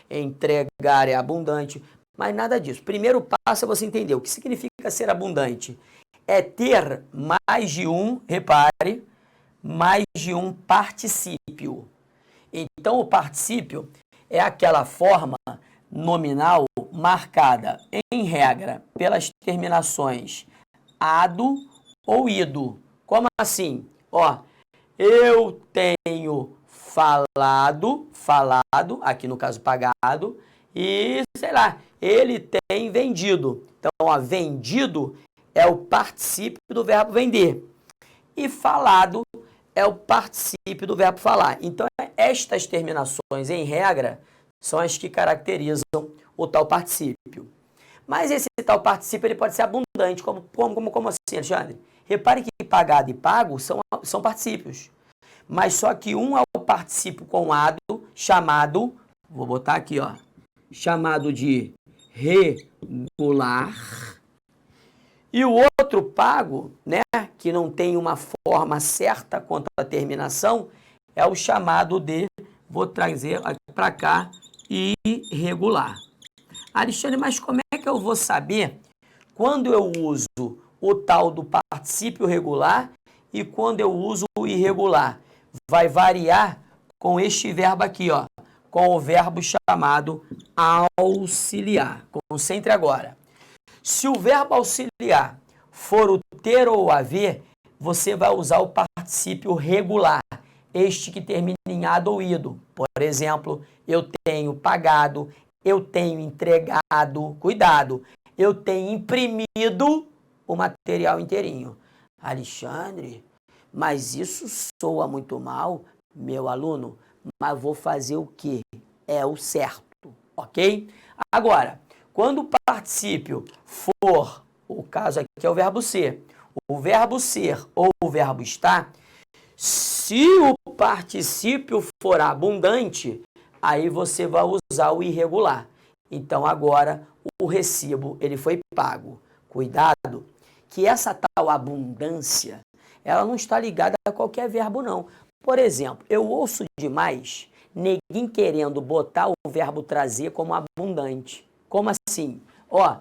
entregar é abundante, mas nada disso. Primeiro passo é você entender o que significa ser abundante. É ter mais de um, repare, mais de um particípio. Então, o particípio é aquela forma nominal marcada, em regra, pelas terminações ado ou ido. Como assim? Ó, eu tenho falado, aqui no caso pagado, e, ele tem vendido. Então, ó, vendido é o particípio do verbo vender. E falado é o particípio do verbo falar. Então, estas terminações, em regra, são as que caracterizam o tal particípio. Mas esse tal particípio ele pode ser abundante. Como assim, Alexandre? Repare que pagado e pago são particípios. Mas só que um é o particípio com ado, chamado, vou botar aqui, ó, chamado de regular. E o outro pago, né, que não tem uma forma certa quanto à terminação, é o chamado de, vou trazer para cá, irregular. Alexandre, mas como é que eu vou saber quando eu uso o tal do particípio regular e quando eu uso o irregular? Vai variar com este verbo aqui, ó, com o verbo chamado auxiliar. Concentre agora. Se o verbo auxiliar for o ter ou o haver, você vai usar o particípio regular, este que termina em ado ou ido. Por exemplo, eu tenho pagado, eu tenho entregado, cuidado, eu tenho imprimido o material inteirinho. Alexandre, mas isso soa muito mal, meu aluno, mas vou fazer o quê? É o certo, ok? Agora, quando o particípio for, o caso aqui é o verbo ser ou o verbo estar, se o particípio for abundante, aí você vai usar o irregular. Então agora o recibo ele foi pago. Cuidado, que essa tal abundância, ela não está ligada a qualquer verbo não. Por exemplo, eu ouço demais ninguém querendo botar o verbo trazer como abundante. Como assim? Ó,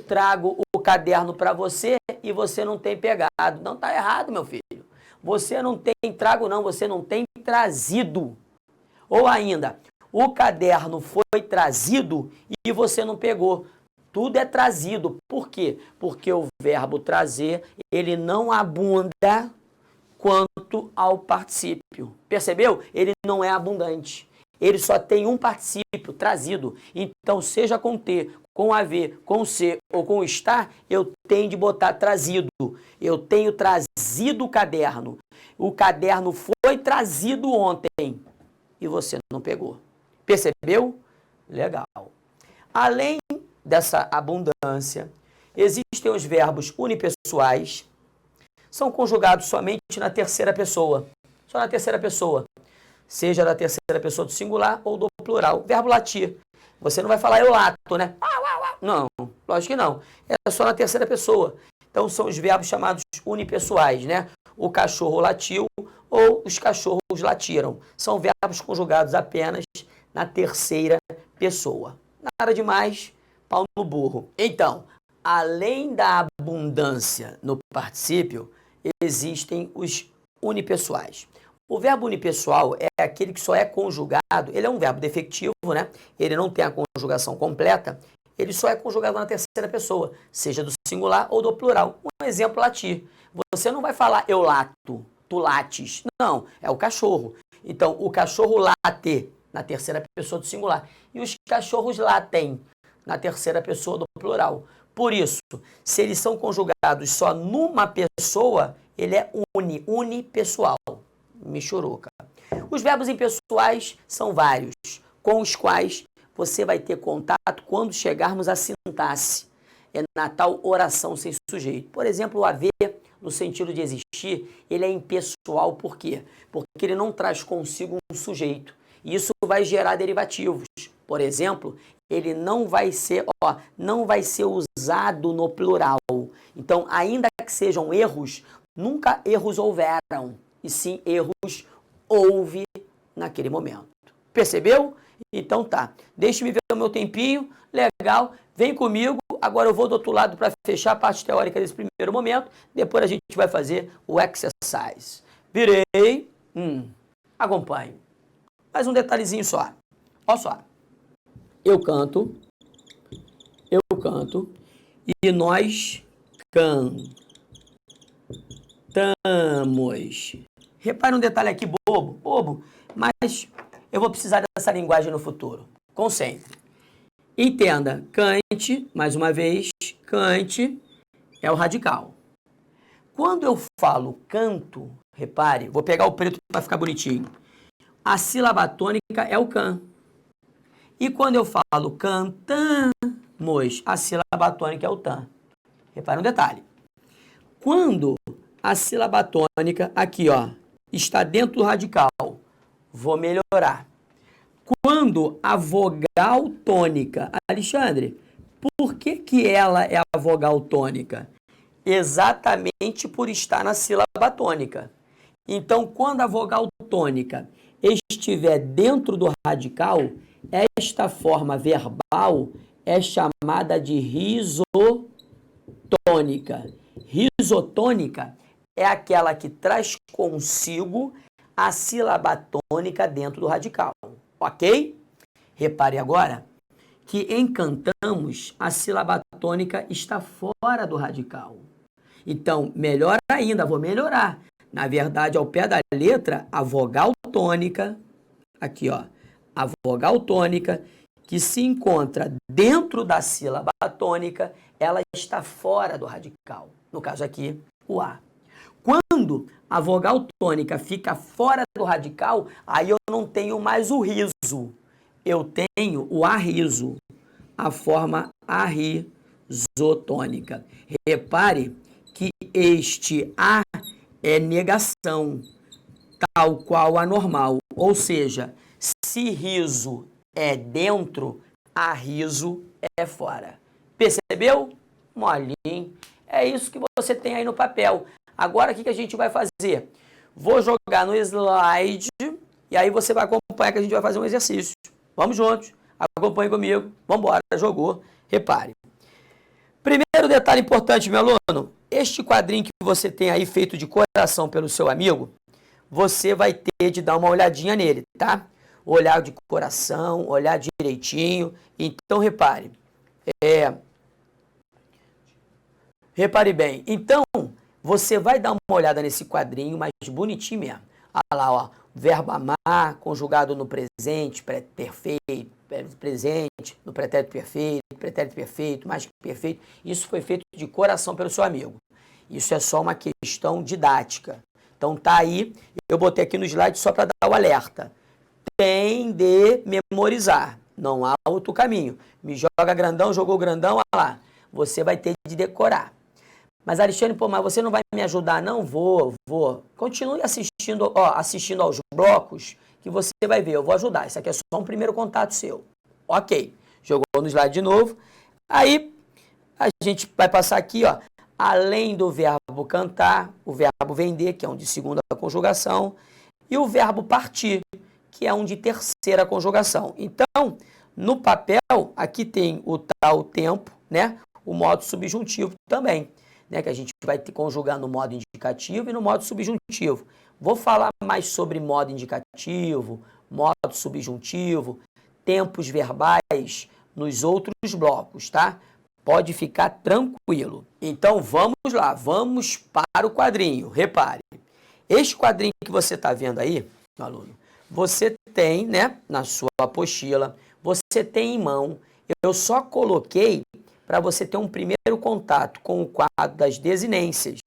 trago o caderno para você e você não tem pegado. Não, tá errado, meu filho. Você não tem trago não, você não tem trazido. Ou ainda, o caderno foi trazido e você não pegou. Tudo é trazido. Por quê? Porque o verbo trazer, ele não abunda quanto ao particípio. Percebeu? Ele não é abundante. Ele só tem um particípio, trazido. Então, seja com ter, com haver, com ser ou com estar, eu tenho de botar trazido. Eu tenho trazido o caderno. O caderno foi trazido ontem e você não pegou. Percebeu? Legal. Além dessa abundância, existem os verbos unipessoais, são conjugados somente na terceira pessoa. Só na terceira pessoa. Seja da terceira pessoa do singular ou do plural. Verbo latir. Você não vai falar eu lato, né? Não, lógico que não. É só na terceira pessoa. Então são os verbos chamados unipessoais, né? O cachorro latiu ou os cachorros latiram. São verbos conjugados apenas na terceira pessoa. Nada demais, pau no burro. Então, além da abundância no particípio, existem os unipessoais. O verbo unipessoal é aquele que só é conjugado, ele é um verbo defectivo, né? Ele não tem a conjugação completa, ele só é conjugado na terceira pessoa, seja do singular ou do plural. Um exemplo, latir. Você não vai falar eu lato, tu lates. Não, é o cachorro. Então, o cachorro late na terceira pessoa do singular e os cachorros latem na terceira pessoa do plural. Por isso, se eles são conjugados só numa pessoa, ele é unipessoal. Michuruca. Os verbos impessoais são vários, com os quais você vai ter contato quando chegarmos à sintaxe. É na tal oração sem sujeito. Por exemplo, o haver, no sentido de existir, ele é impessoal. Por quê? Porque ele não traz consigo um sujeito. E isso vai gerar derivativos. Por exemplo, ele não vai ser usado no plural. Então, ainda que sejam erros, nunca erros houveram, e sim erros houve naquele momento. Percebeu? Então tá. Deixe-me ver o meu tempinho. Legal. Vem comigo. Agora eu vou do outro lado para fechar a parte teórica desse primeiro momento. Depois a gente vai fazer o exercise. Virei. Acompanhe. Mais um detalhezinho só. Olha só. Eu canto. E nós cantamos. Repare um detalhe aqui bobo, mas eu vou precisar dessa linguagem no futuro. Concentre. Entenda, cante, mais uma vez, cante é o radical. Quando eu falo canto, repare, vou pegar o preto para ficar bonitinho. A sílaba tônica é o can. E quando eu falo cantamos, a sílaba tônica é o tan. Repare um detalhe. Quando a sílaba tônica, aqui ó, está dentro do radical, vou melhorar. Quando a vogal tônica, Alexandre, Por que ela é a vogal tônica? Exatamente por estar na sílaba tônica. Então, quando a vogal tônica estiver dentro do radical, esta forma verbal é chamada de risotônica. Risotônica é aquela que traz consigo a sílaba tônica dentro do radical, ok? Repare agora que em cantamos a sílaba tônica está fora do radical. Então, melhor ainda, vou melhorar. Na verdade, ao pé da letra, a vogal tônica, aqui ó, a vogal tônica que se encontra dentro da sílaba tônica, ela está fora do radical. No caso aqui, o A. Quando a vogal tônica fica fora do radical, aí eu não tenho mais o riso. Eu tenho o arriso, a forma arrisotônica. Repare que este A é negação, tal qual a normal. Ou seja, se riso é dentro, arriso é fora. Percebeu? Molinho. É isso que você tem aí no papel. Agora, o que a gente vai fazer? Vou jogar no slide e aí você vai acompanhar que a gente vai fazer um exercício. Vamos juntos. Acompanhe comigo. Vamos embora. Jogou. Repare. Primeiro detalhe importante, meu aluno. Este quadrinho que você tem aí feito de coração pelo seu amigo, você vai ter de dar uma olhadinha nele, tá? Olhar de coração, olhar direitinho. Então, repare. Repare bem. Então, você vai dar uma olhada nesse quadrinho mais bonitinho mesmo. Olha lá, ó. Verbo amar, conjugado no presente, perfeito, presente, no pretérito perfeito, mais que perfeito. Isso foi feito de coração pelo seu amigo. Isso é só uma questão didática. Então tá aí, eu botei aqui no slide só para dar o alerta. Tem de memorizar, não há outro caminho. Me joga grandão, jogou grandão, olha lá. Você vai ter de decorar. Mas, Alexandre, pô, mas você não vai me ajudar? Não, vou. Continue assistindo aos blocos que você vai ver. Eu vou ajudar. Isso aqui é só um primeiro contato seu. Ok. Jogou no slide de novo. Aí, a gente vai passar aqui, ó. Além do verbo cantar, o verbo vender, que é um de segunda conjugação, e o verbo partir, que é um de terceira conjugação. Então, no papel, aqui tem o tal tempo, né? O modo subjuntivo também. Né, que a gente vai conjugar no modo indicativo e no modo subjuntivo. Vou falar mais sobre modo indicativo, modo subjuntivo, tempos verbais nos outros blocos, tá? Pode ficar tranquilo. Então vamos lá, vamos para o quadrinho. Repare, este quadrinho que você está vendo aí, aluno, você tem, né, na sua apostila, você tem em mão. Eu só coloquei para você ter um primeiro contato com o quadro das desinências,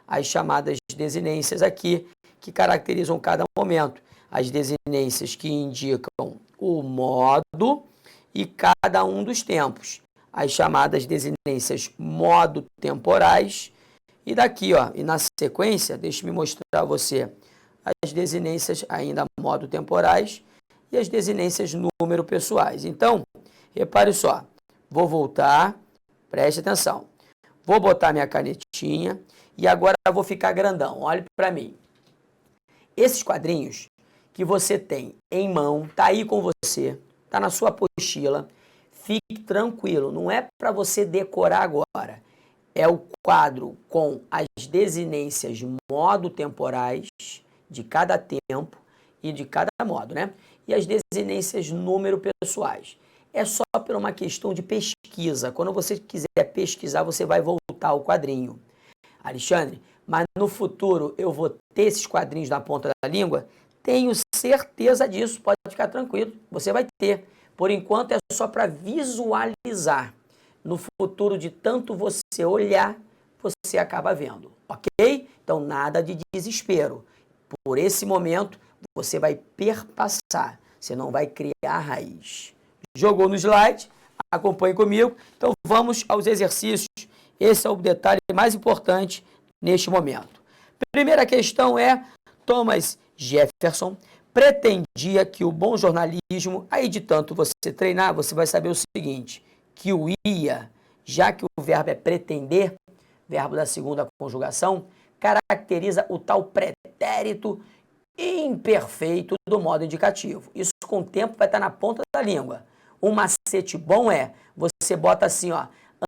as chamadas desinências aqui, que caracterizam cada momento. As desinências que indicam o modo e cada um dos tempos. As chamadas desinências modo temporais. E daqui, ó, e na sequência, deixa eu mostrar a você as desinências ainda modo temporais e as desinências número pessoais. Então, repare só. Vou voltar, preste atenção. Vou botar minha canetinha e agora eu vou ficar grandão. Olhe para mim. Esses quadrinhos que você tem em mão, tá aí com você, tá na sua apostila. Fique tranquilo, não é para você decorar agora. É o quadro com as desinências modo temporais de cada tempo e de cada modo, né? E as desinências número pessoais. É só por uma questão de pesquisa. Quando você quiser pesquisar, você vai voltar ao quadrinho. Alexandre, mas no futuro eu vou ter esses quadrinhos na ponta da língua? Tenho certeza disso, pode ficar tranquilo, você vai ter. Por enquanto é só para visualizar. No futuro, de tanto você olhar, você acaba vendo, ok? Então nada de desespero. Por esse momento, você vai perpassar, você não vai criar raiz. Jogou no slide, acompanhe comigo. Então vamos aos exercícios. Esse é o detalhe mais importante neste momento. Primeira questão é: Thomas Jefferson pretendia que o bom jornalismo, aí de tanto você treinar, você vai saber o seguinte: que o ia, já que o verbo é pretender, verbo da segunda conjugação, caracteriza o tal pretérito imperfeito do modo indicativo. Isso com o tempo vai estar na ponta da língua. Um macete bom é, você bota assim, ó,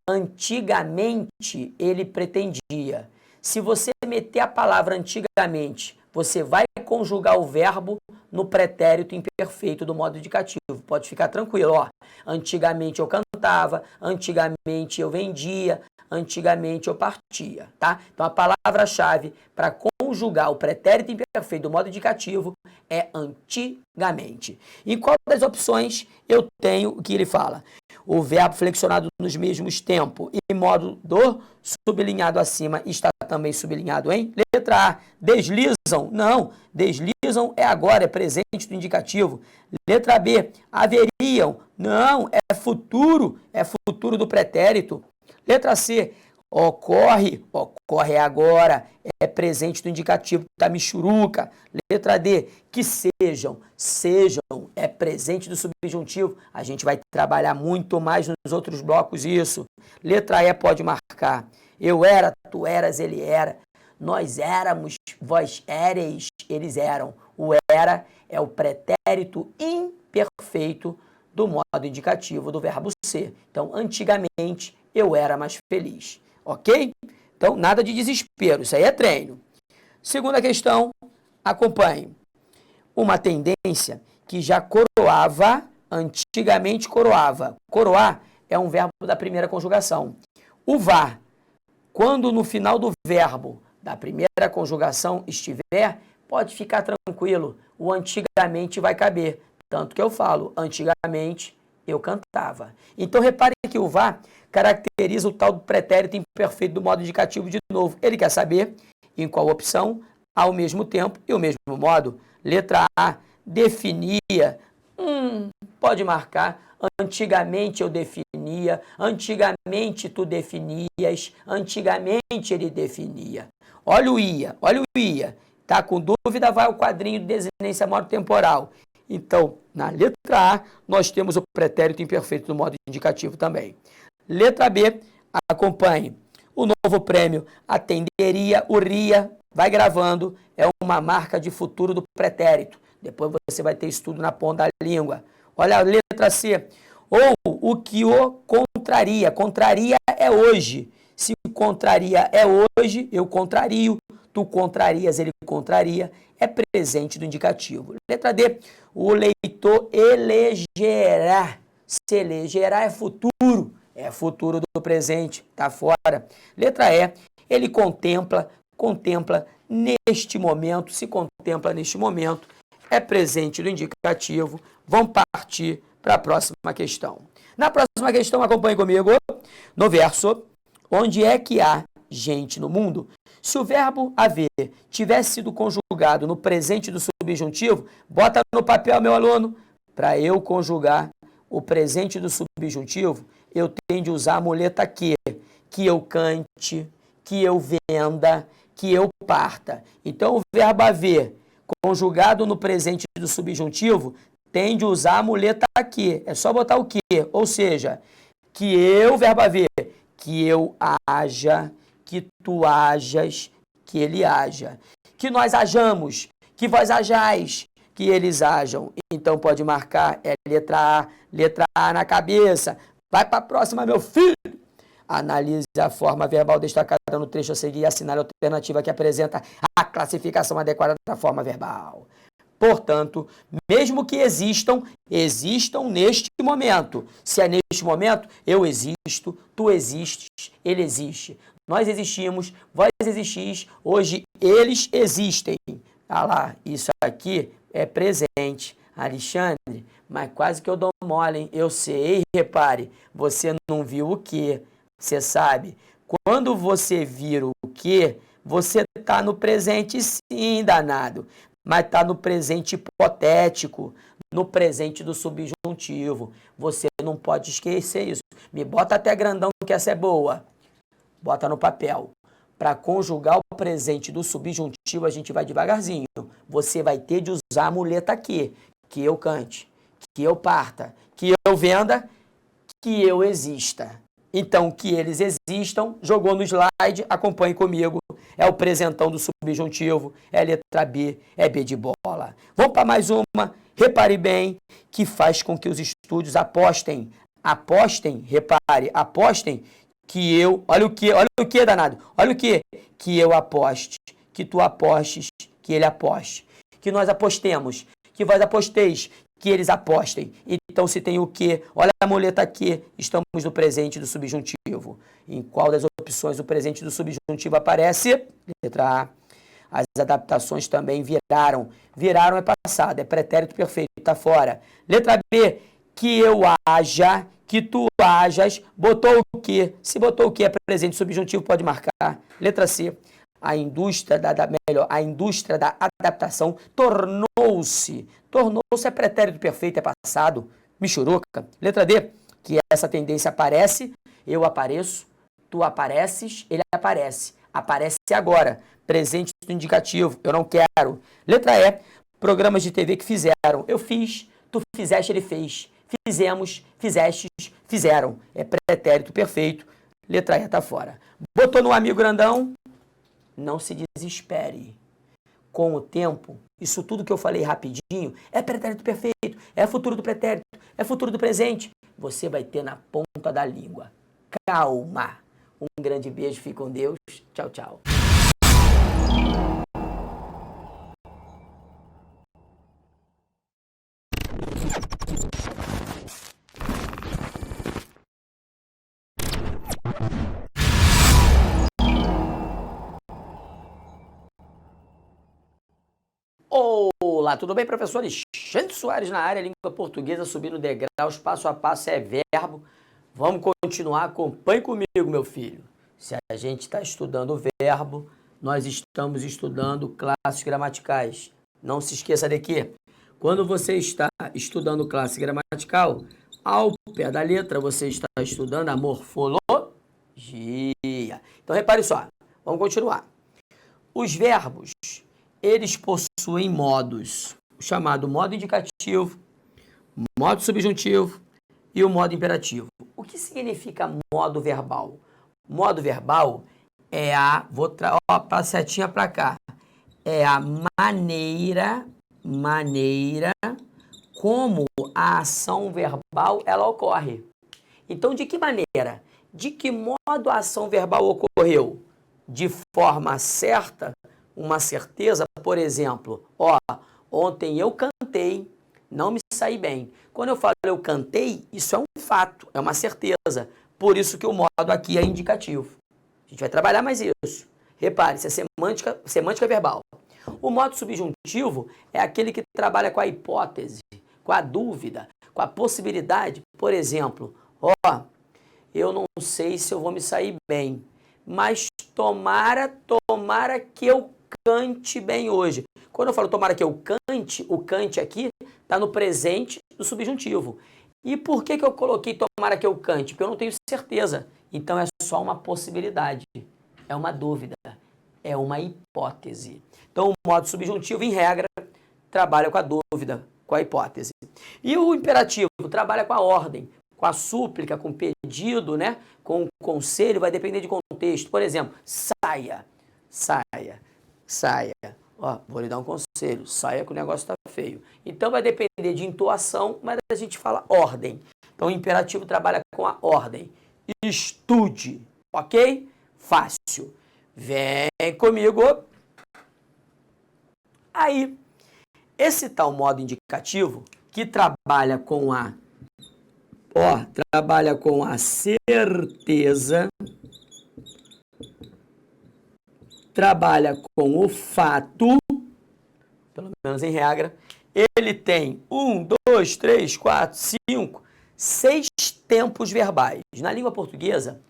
antigamente ele pretendia. Se você meter a palavra antigamente, você vai conjugar o verbo no pretérito imperfeito do modo indicativo. Pode ficar tranquilo, ó. Antigamente eu cantava, antigamente eu vendia, antigamente eu partia, tá? Então a palavra-chave para conjugar o pretérito imperfeito do modo indicativo é antigamente. Em qual das opções eu tenho o que ele fala? O verbo flexionado nos mesmos tempos e modo do sublinhado acima está também sublinhado em letra A. Deslizam? Não. Deslizam é agora, é presente do indicativo. Letra B. Haveriam? Não. É futuro do pretérito. Letra C. Ocorre agora, é presente do indicativo, tá michuruca. Letra D, que sejam, é presente do subjuntivo. A gente vai trabalhar muito mais nos outros blocos isso. Letra E pode marcar. Eu era, tu eras, ele era. Nós éramos, vós éreis, eles eram. O era é o pretérito imperfeito do modo indicativo do verbo ser. Então, antigamente, eu era mais feliz. Ok? Então, nada de desespero, isso aí é treino. Segunda questão, acompanhe. Uma tendência que já coroava, antigamente coroava. Coroar é um verbo da primeira conjugação. O vá, quando no final do verbo da primeira conjugação estiver, pode ficar tranquilo, o antigamente vai caber. Tanto que eu falo, antigamente eu cantava. Então, repare que o vá caracteriza o tal do pretérito imperfeito do modo indicativo de novo. Ele quer saber em qual opção, ao mesmo tempo e o mesmo modo. Letra A, definia. Pode marcar. Antigamente eu definia. Antigamente tu definias. Antigamente ele definia. Olha o ia. Tá com dúvida, vai ao quadrinho de desinência modo temporal. Então, na letra A, nós temos o pretérito imperfeito do modo indicativo também. Letra B, acompanhe. O novo prêmio atenderia, o ria, vai gravando, é uma marca de futuro do pretérito. Depois você vai ter isso tudo na ponta da língua. Olha a letra C. Ou o que o contraria. Contraria é hoje. Se contraria é hoje, eu contrario. Tu contrarias, ele contraria. É presente do indicativo. Letra D. O leitor elegerá. Se elegerá é futuro. É futuro do presente, tá fora. Letra E, ele contempla neste momento, se contempla neste momento, é presente do indicativo. Vamos partir para a próxima questão. Na próxima questão, acompanhe comigo, no verso, onde é que há gente no mundo? Se o verbo haver tivesse sido conjugado no presente do subjuntivo, bota no papel, meu aluno, para eu conjugar o presente do subjuntivo, eu tenho de usar a muleta que eu cante, que eu venda, que eu parta. Então, o verbo haver, conjugado no presente do subjuntivo, tem de usar a muleta que. É só botar o que. Ou seja, que eu, verbo haver, que eu haja, que tu hajas, que ele haja. Que nós hajamos, que vós hajais, que eles hajam. Então, pode marcar, é letra A na cabeça. Vai para a próxima, meu filho. Analise a forma verbal destacada no trecho a seguir e assinale a alternativa que apresenta a classificação adequada da forma verbal. Portanto, mesmo que existam neste momento. Se é neste momento, eu existo, tu existes, ele existe. Nós existimos, vós existis, hoje eles existem. Ah lá, isso aqui é presente. Alexandre, mas quase que eu dou mole, hein? Eu sei, repare, você não viu o que? Você sabe, quando você vira o que, você está no presente sim, danado, mas está no presente hipotético, no presente do subjuntivo. Você não pode esquecer isso. Me bota até grandão que essa é boa. Bota no papel. Para conjugar o presente do subjuntivo, a gente vai devagarzinho. Você vai ter de usar a muleta que eu cante, que eu parta, que eu venda, que eu exista. Então, que eles existam, jogou no slide, acompanhe comigo. É o presentão do subjuntivo, é letra B, é B de bola. Vamos para mais uma. Repare bem que faz com que os estúdios apostem, repare, apostem que eu, olha o que, danado, olha o que eu aposte, que tu apostes, que ele aposte, que nós apostemos, que vós aposteis, que eles apostem. Então, se tem o que, olha a muleta aqui, estamos no presente do subjuntivo. Em qual das opções o presente do subjuntivo aparece? Letra A. As adaptações também viraram. Viraram é passado, é pretérito perfeito, está fora. Letra B, que eu haja, que tu hajas, botou o que? Se botou o que é presente subjuntivo, pode marcar. Letra C, a indústria da adaptação tornou-se é pretérito perfeito, é passado, michuruca. Letra D, que essa tendência aparece, eu apareço, tu apareces, ele aparece. Aparece agora, presente do indicativo, eu não quero. Letra E, programas de TV que fizeram, eu fiz, tu fizeste, ele fez. Fizemos, fizestes, fizeram. É pretérito perfeito, letra E está fora. Botou no amigo grandão, não se desespere. Com o tempo, isso tudo que eu falei rapidinho é pretérito perfeito, é futuro do pretérito, é futuro do presente. Você vai ter na ponta da língua. Calma. Um grande beijo, fique com Deus. Tchau, tchau. Olá, tudo bem, professor Alexandre Soares na área, língua portuguesa, subindo degraus, passo a passo é verbo. Vamos continuar, acompanhe comigo, meu filho. Se a gente está estudando o verbo, nós estamos estudando classes gramaticais. Não se esqueça de que, quando você está estudando classe gramatical, ao pé da letra, você está estudando a morfologia. Então, repare só, vamos continuar. Os verbos, eles possuem modos, o chamado modo indicativo, modo subjuntivo e o modo imperativo. O que significa modo verbal? Modo verbal é a setinha para cá, é a maneira como a ação verbal ela ocorre. Então, de que maneira? De que modo a ação verbal ocorreu? De forma certa, uma certeza, por exemplo, ontem eu cantei, não me saí bem. Quando eu falo eu cantei, isso é um fato, é uma certeza. Por isso que o modo aqui é indicativo. A gente vai trabalhar mais isso. Repare, isso é semântica verbal. O modo subjuntivo é aquele que trabalha com a hipótese, com a dúvida, com a possibilidade. Por exemplo, eu não sei se eu vou me sair bem, mas tomara que eu cante bem hoje. Quando eu falo tomara que eu cante, o cante aqui está no presente do subjuntivo. E por que eu coloquei tomara que eu cante? Porque eu não tenho certeza. Então é só uma possibilidade, é uma dúvida, é uma hipótese. Então o modo subjuntivo, em regra, trabalha com a dúvida, com a hipótese. E o imperativo trabalha com a ordem, com a súplica, com o pedido, né? Com o conselho, vai depender de contexto. Por exemplo, saia. Vou lhe dar um conselho, saia que o negócio está feio. Então vai depender de entoação, mas a gente fala ordem. Então o imperativo trabalha com a ordem. Estude, ok? Fácil. Vem comigo. Aí, esse tal modo indicativo que trabalha com a certeza, trabalha com o fato, pelo menos em regra, ele tem 1, 2, 3, 4, 5, 6 tempos verbais. Na língua portuguesa,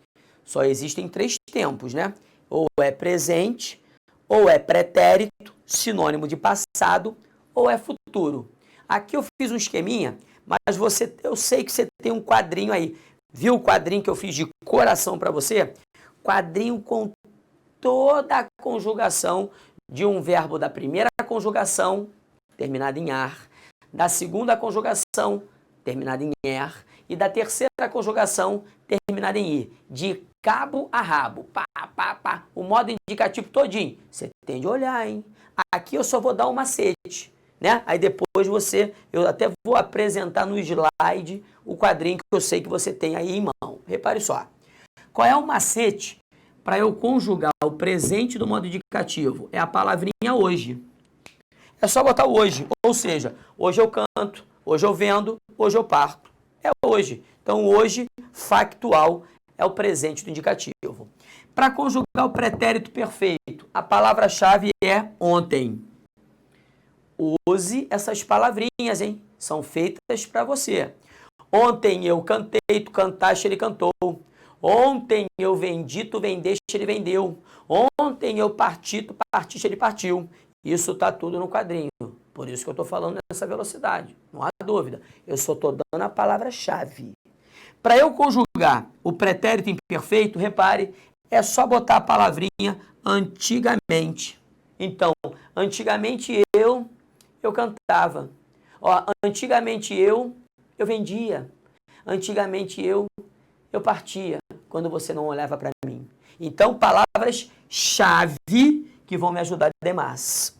só existem 3 tempos, né? Ou é presente, ou é pretérito, sinônimo de passado, ou é futuro. Aqui eu fiz um esqueminha, mas eu sei que você tem um quadrinho aí. Viu o quadrinho que eu fiz de coração para você? Quadrinho com toda a conjugação de um verbo da primeira conjugação, terminado em ar, da segunda conjugação, terminado em er, e da terceira conjugação terminada em I. De cabo a rabo. Pá, pá, pá. O modo indicativo todinho. Você tem de olhar, hein? Aqui eu só vou dar um macete, né? Aí depois eu até vou apresentar no slide o quadrinho que eu sei que você tem aí em mão. Repare só. Qual é o macete para eu conjugar o presente do modo indicativo? É a palavrinha hoje. É só botar o hoje. Ou seja, hoje eu canto, hoje eu vendo, hoje eu parto. É hoje. Então, hoje, factual, é o presente do indicativo. Para conjugar o pretérito perfeito, a palavra-chave é ontem. Use essas palavrinhas, hein? São feitas para você. Ontem eu cantei, tu cantaste, ele cantou. Ontem eu vendi, tu vendeste, ele vendeu. Ontem eu parti, tu partiste, ele partiu. Isso está tudo no quadrinho. Por isso que eu estou falando nessa velocidade. Não há dúvida. Eu só estou dando a palavra-chave. Para eu conjugar o pretérito imperfeito, repare, é só botar a palavrinha antigamente. Então, antigamente eu cantava. Ó, antigamente eu vendia. Antigamente eu partia, quando você não olhava para mim. Então, palavras-chave que vão me ajudar demais.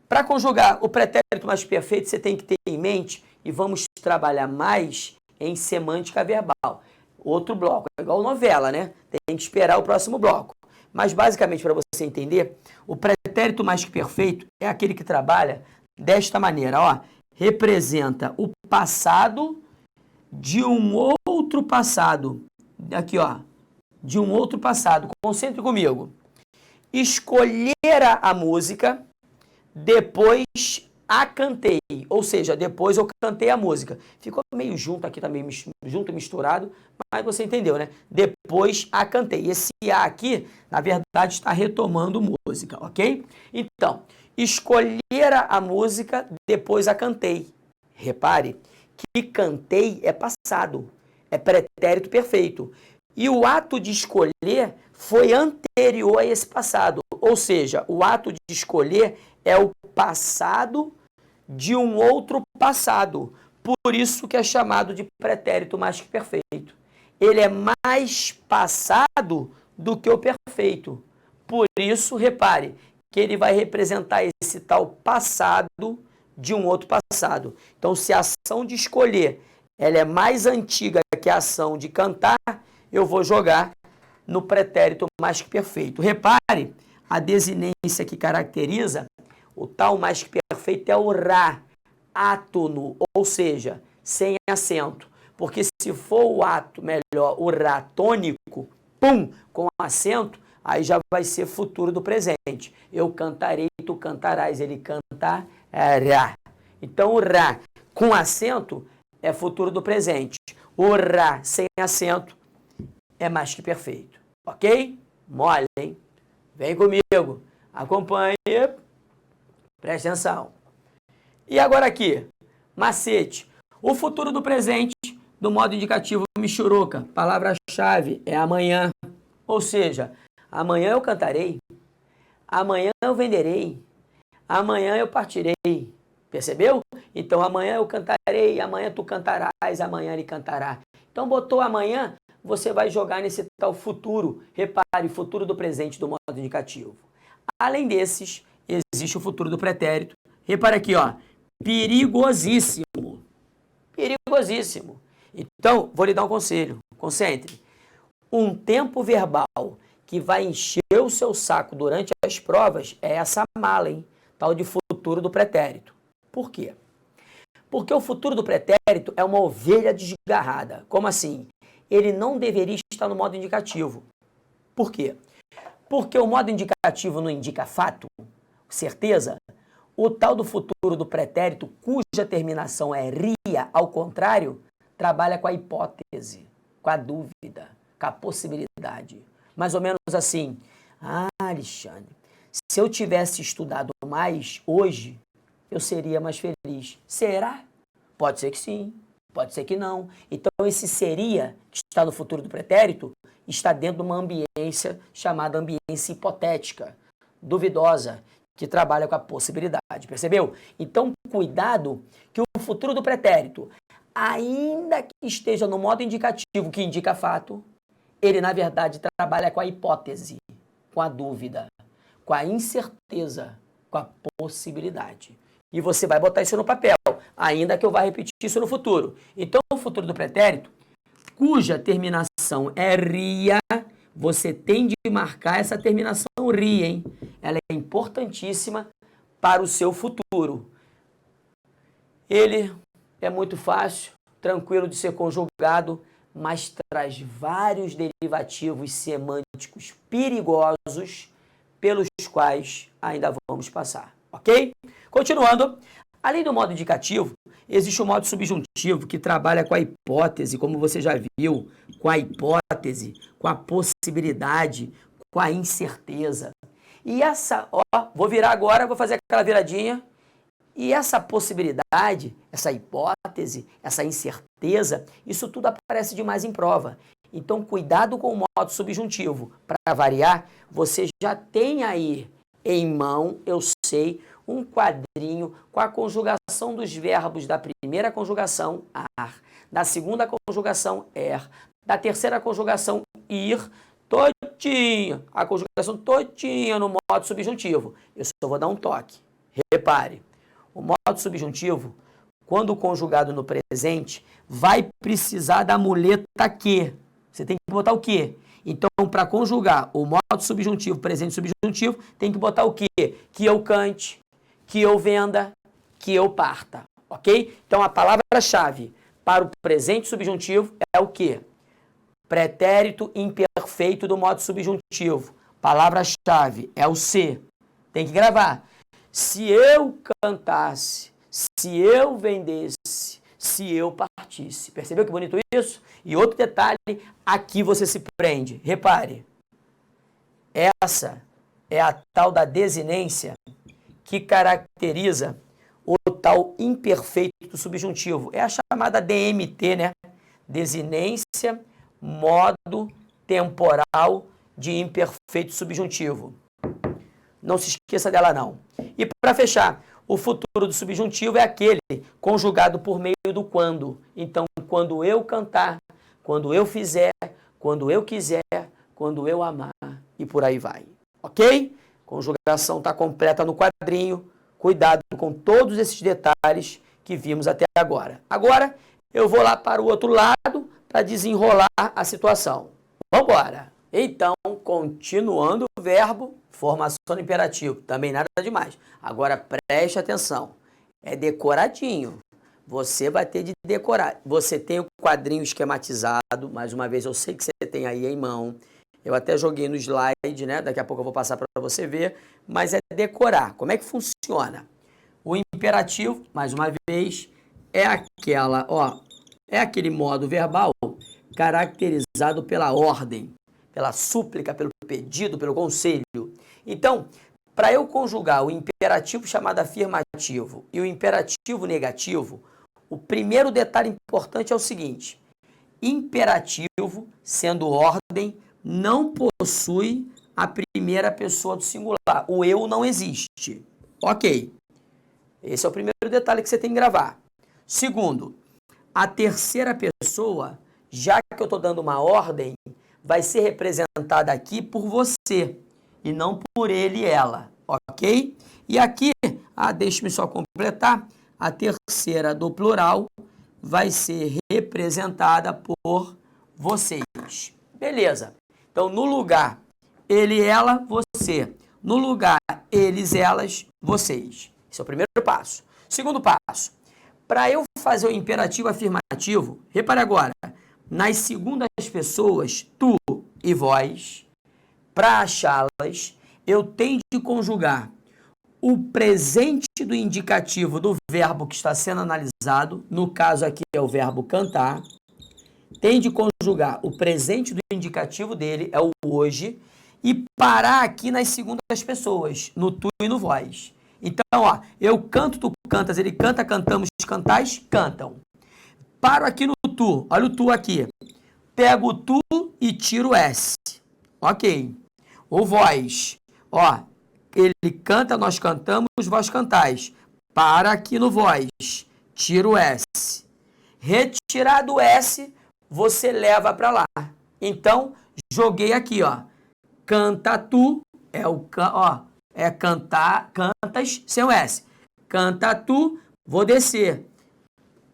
Para conjugar o pretérito mais perfeito, você tem que ter em mente, e vamos trabalhar mais em semântica verbal. Outro bloco, é igual novela, né? Tem que esperar o próximo bloco. Mas, basicamente, para você entender, o pretérito mais que perfeito é aquele que trabalha desta maneira, ó. Representa o passado de um outro passado. Aqui, ó. De um outro passado. Concentre comigo. Escolher a música, depois a cantei. Ou seja, depois eu cantei a música. Ficou meio junto aqui, tá meio junto e misturado, mas você entendeu, né? Depois a cantei. Esse A aqui, na verdade, está retomando música, ok? Então, escolher a música, depois a cantei. Repare que cantei é passado, é pretérito perfeito. E o ato de escolher foi anterior a esse passado. Ou seja, o ato de escolher é o passado de um outro passado. Por isso que é chamado de pretérito mais que perfeito. Ele é mais passado do que o perfeito. Por isso, repare, que ele vai representar esse tal passado de um outro passado. Então, se a ação de escolher ela é mais antiga que a ação de cantar, eu vou jogar no pretérito mais que perfeito. Repare, a desinência que caracteriza o tal mais que perfeito é o rá, átono, ou seja, sem acento. Porque se for o ato, melhor, o rá tônico, pum, com acento, aí já vai ser futuro do presente. Eu cantarei, tu cantarás, ele cantará. Então, o rá com acento é futuro do presente. O rá sem acento é mais que perfeito. Ok? Mole, hein? Vem comigo. Acompanhe. Preste atenção. E agora aqui, macete. O futuro do presente, do modo indicativo Michuruca. Palavra-chave é amanhã. Ou seja, amanhã eu cantarei. Amanhã eu venderei. Amanhã eu partirei. Percebeu? Então, amanhã eu cantarei, amanhã tu cantarás, amanhã ele cantará. Então, botou amanhã, você vai jogar nesse tal futuro. Repare, futuro do presente do modo indicativo. Além desses, existe o futuro do pretérito. Repare aqui, ó. Perigosíssimo. Perigosíssimo. Então, vou lhe dar um conselho. Concentre. Um tempo verbal que vai encher o seu saco durante as provas é essa mala, hein? Tal de futuro do pretérito. Por quê? Porque o futuro do pretérito é uma ovelha desgarrada. Como assim? Ele não deveria estar no modo indicativo. Por quê? Porque o modo indicativo não indica fato, certeza. O tal do futuro do pretérito, cuja terminação é ria, ao contrário, trabalha com a hipótese, com a dúvida, com a possibilidade. Mais ou menos assim. Ah, Alexandre, se eu tivesse estudado mais hoje, eu seria mais feliz. Será? Pode ser que sim, pode ser que não. Então, esse seria, que está no futuro do pretérito, está dentro de uma ambiência chamada ambiência hipotética, duvidosa, que trabalha com a possibilidade. Percebeu? Então, cuidado que o futuro do pretérito, ainda que esteja no modo indicativo que indica fato, ele na verdade trabalha com a hipótese, com a dúvida, com a incerteza, com a possibilidade. E você vai botar isso no papel, ainda que eu vá repetir isso no futuro. Então, o futuro do pretérito, cuja terminação é ria, você tem de marcar essa terminação ria, hein? Ela é importantíssima para o seu futuro. Ele é muito fácil, tranquilo de ser conjugado, mas traz vários derivativos semânticos perigosos pelos quais ainda vamos passar, ok? Continuando, além do modo indicativo, existe o modo subjuntivo que trabalha com a hipótese, como você já viu, com a hipótese, com a possibilidade, com a incerteza. E essa, vou virar agora, vou fazer aquela viradinha. E essa possibilidade, essa hipótese, essa incerteza, isso tudo aparece demais em prova. Então, cuidado com o modo subjuntivo. Para variar, você já tem aí em mão, eu sei, um quadrinho com a conjugação dos verbos da primeira conjugação, ar, da segunda conjugação, er, da terceira conjugação, ir, todinha, a conjugação todinha no modo subjuntivo. Eu só vou dar um toque. Repare. O modo subjuntivo, quando conjugado no presente, vai precisar da muleta que. Você tem que botar o que. Então, para conjugar o modo subjuntivo, presente subjuntivo, tem que botar o que? Que eu cante, que eu venda, que eu parta. Ok? Então, a palavra-chave para o presente subjuntivo é o que? Pretérito imperfeito do modo subjuntivo. Palavra-chave é o se. Tem que gravar. Se eu cantasse, se eu vendesse, se eu partisse. Percebeu que bonito isso? E outro detalhe, aqui você se prende. Repare, essa é a tal da desinência que caracteriza o tal imperfeito do subjuntivo. É a chamada DMT, né? Desinência, modo temporal de imperfeito subjuntivo. Não se esqueça dela, não. E para fechar, o futuro do subjuntivo é aquele conjugado por meio do quando. Então, quando eu cantar, quando eu fizer, quando eu quiser, quando eu amar e por aí vai. Ok? Conjugação está completa no quadrinho. Cuidado com todos esses detalhes que vimos até agora. Agora, eu vou lá para o outro lado para desenrolar a situação. Vamos embora! Então, continuando o verbo, formação do imperativo, também nada demais. Agora, preste atenção, é decoradinho, você vai ter de decorar. Você tem o quadrinho esquematizado, mais uma vez, eu sei que você tem aí em mão. Eu até joguei no slide, né? Daqui a pouco eu vou passar para você ver, mas é decorar. Como é que funciona? O imperativo, mais uma vez, é aquele modo verbal caracterizado pela ordem, pela súplica, pelo pedido, pelo conselho. Então, para eu conjugar o imperativo chamado afirmativo e o imperativo negativo, o primeiro detalhe importante é o seguinte: imperativo, sendo ordem, não possui a primeira pessoa do singular. O eu não existe. Ok. Esse é o primeiro detalhe que você tem que gravar. Segundo, a terceira pessoa, já que eu estou dando uma ordem, vai ser representada aqui por você e não por ele e ela, ok? E aqui, deixe-me só completar, a terceira do plural vai ser representada por vocês. Beleza. Então, no lugar ele, ela, você. No lugar eles, elas, vocês. Esse é o primeiro passo. Segundo passo, para eu fazer o imperativo afirmativo, repare agora, nas segundas pessoas, tu e vós, para achá-las, eu tenho de conjugar o presente do indicativo do verbo que está sendo analisado, no caso aqui é o verbo cantar, tem de conjugar o presente do indicativo dele, é o hoje, e parar aqui nas segundas pessoas, no tu e no vós. Então, eu canto, tu cantas, ele canta, cantamos, cantais, cantam. Paro aqui no tu, olha o tu aqui. Pego o tu e tiro o S. Ok. O vós, ele canta, nós cantamos, vós cantais. Para aqui no vós, tiro o S. Retirado o S, você leva para lá. Então, joguei aqui, ó. Canta tu, cantar, cantas, sem o S. Canta tu, vou descer.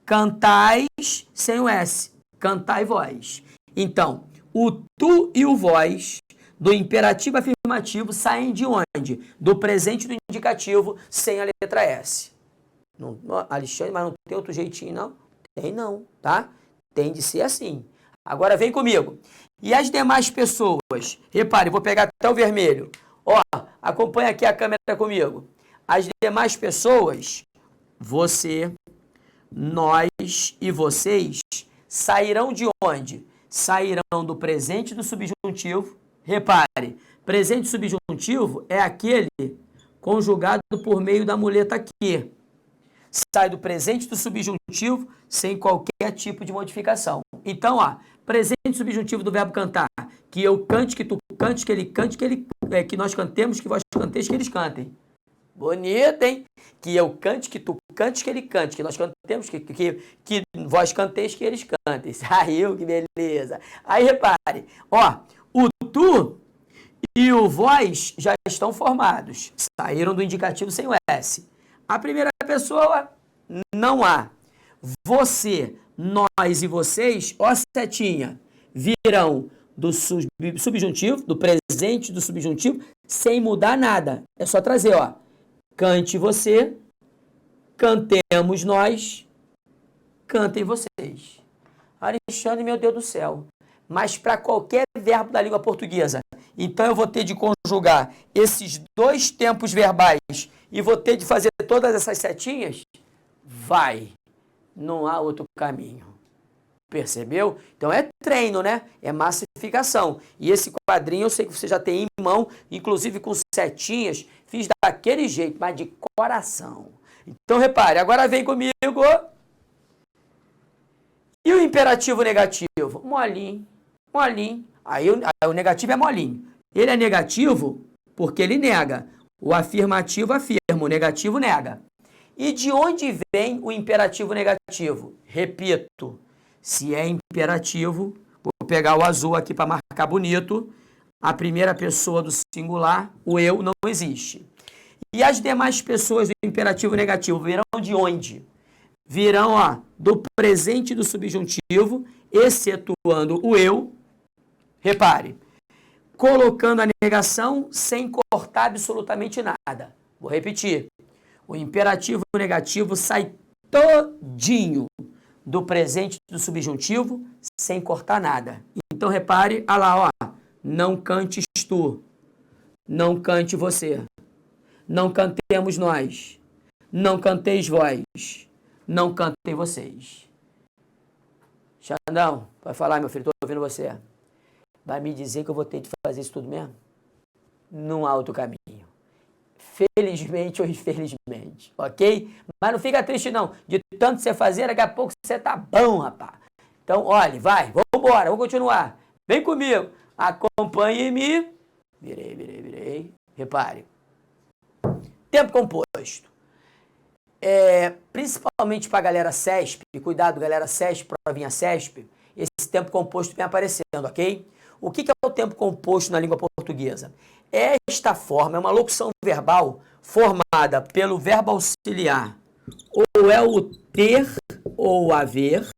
Cantais, sem o S. Cantai vós. Então, o tu e o vós do imperativo afirmativo saem de onde? Do presente do indicativo sem a letra S. Não, Alexandre, mas não tem outro jeitinho, não? Tem não, tá? Tem de ser assim. Agora vem comigo. E as demais pessoas? Repare, vou pegar até o vermelho. Ó, acompanha aqui a câmera comigo. As demais pessoas, você, nós e vocês, sairão de onde? Sairão do presente do subjuntivo. Repare, presente subjuntivo é aquele conjugado por meio da muleta que. Sai do presente do subjuntivo sem qualquer tipo de modificação. Então, ó, presente subjuntivo do verbo cantar. Que eu cante, que tu cante, que ele cante, que nós cantemos, que vós canteis, que eles cantem. Bonito, hein? Que eu cante, que tu cantes, que ele cante, que nós cantemos, que vós canteis, que eles cantem. Saiu, que beleza. Aí, repare, ó, o tu e o vós já estão formados. Saíram do indicativo sem o S. A primeira pessoa, não há. Você, nós e vocês, ó setinha, virão do subjuntivo, do presente do subjuntivo, sem mudar nada. É só trazer, ó. Cante você, cantemos nós, cantem vocês. Alexandre, meu Deus do céu. Mas para qualquer verbo da língua portuguesa, então eu vou ter de conjugar esses dois tempos verbais e vou ter de fazer todas essas setinhas? Vai. Não há outro caminho. Percebeu? Então é treino, né? É massificação. E esse quadrinho eu sei que você já tem em mão, inclusive com setinhas, fiz daquele jeito, mas de coração. Então repare, agora vem comigo. E o imperativo negativo? Molinho, molinho. Aí o negativo é molinho. Ele é negativo porque ele nega. O afirmativo afirma, o negativo nega. E de onde vem o imperativo negativo? Repito, se é imperativo, vou pegar o azul aqui para marcar bonito, a primeira pessoa do singular, o eu, não existe. E as demais pessoas do imperativo negativo virão de onde? Virão, ó, do presente do subjuntivo, excetuando o eu. Repare, colocando a negação sem cortar absolutamente nada. Vou repetir. O imperativo negativo sai todinho do presente do subjuntivo sem cortar nada. Então, repare, olha lá, ó. Não cantes tu. Não cante você. Não cantemos nós. Não canteis vós. Não cantem vocês. Xandão, vai falar, meu filho, estou ouvindo você. Vai me dizer que eu vou ter de fazer isso tudo mesmo? Não há outro caminho. Felizmente ou infelizmente, ok? Mas não fica triste não. De tanto você fazer, daqui a pouco você tá bom, rapaz. Então, olhe, vai, vamos embora, vamos continuar. Vem comigo, acompanhe-me. Virei. Repare. Tempo composto. Principalmente para a galera CESP, cuidado, galera CESP, provinha CESP, esse tempo composto vem aparecendo, ok? O que é o tempo composto na língua portuguesa? Esta forma é uma locução verbal formada pelo verbo auxiliar, ou é o ter ou haver,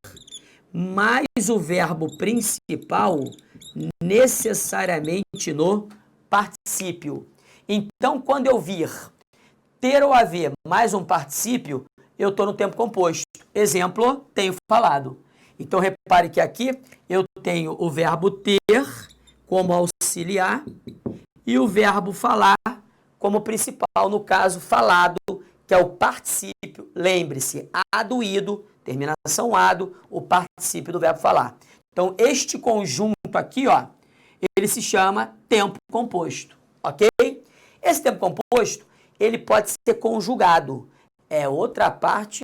mais o verbo principal necessariamente no particípio. Então, quando eu vir ter ou haver mais um particípio, eu estou no tempo composto. Exemplo, tenho falado. Então, repare que aqui eu tenho o verbo ter como auxiliar e o verbo falar como principal, no caso, falado, que é o particípio. Lembre-se, aduído, terminação ado, o particípio do verbo falar. Então, este conjunto aqui, ó, ele se chama tempo composto, ok? Esse tempo composto, ele pode ser conjugado. É outra parte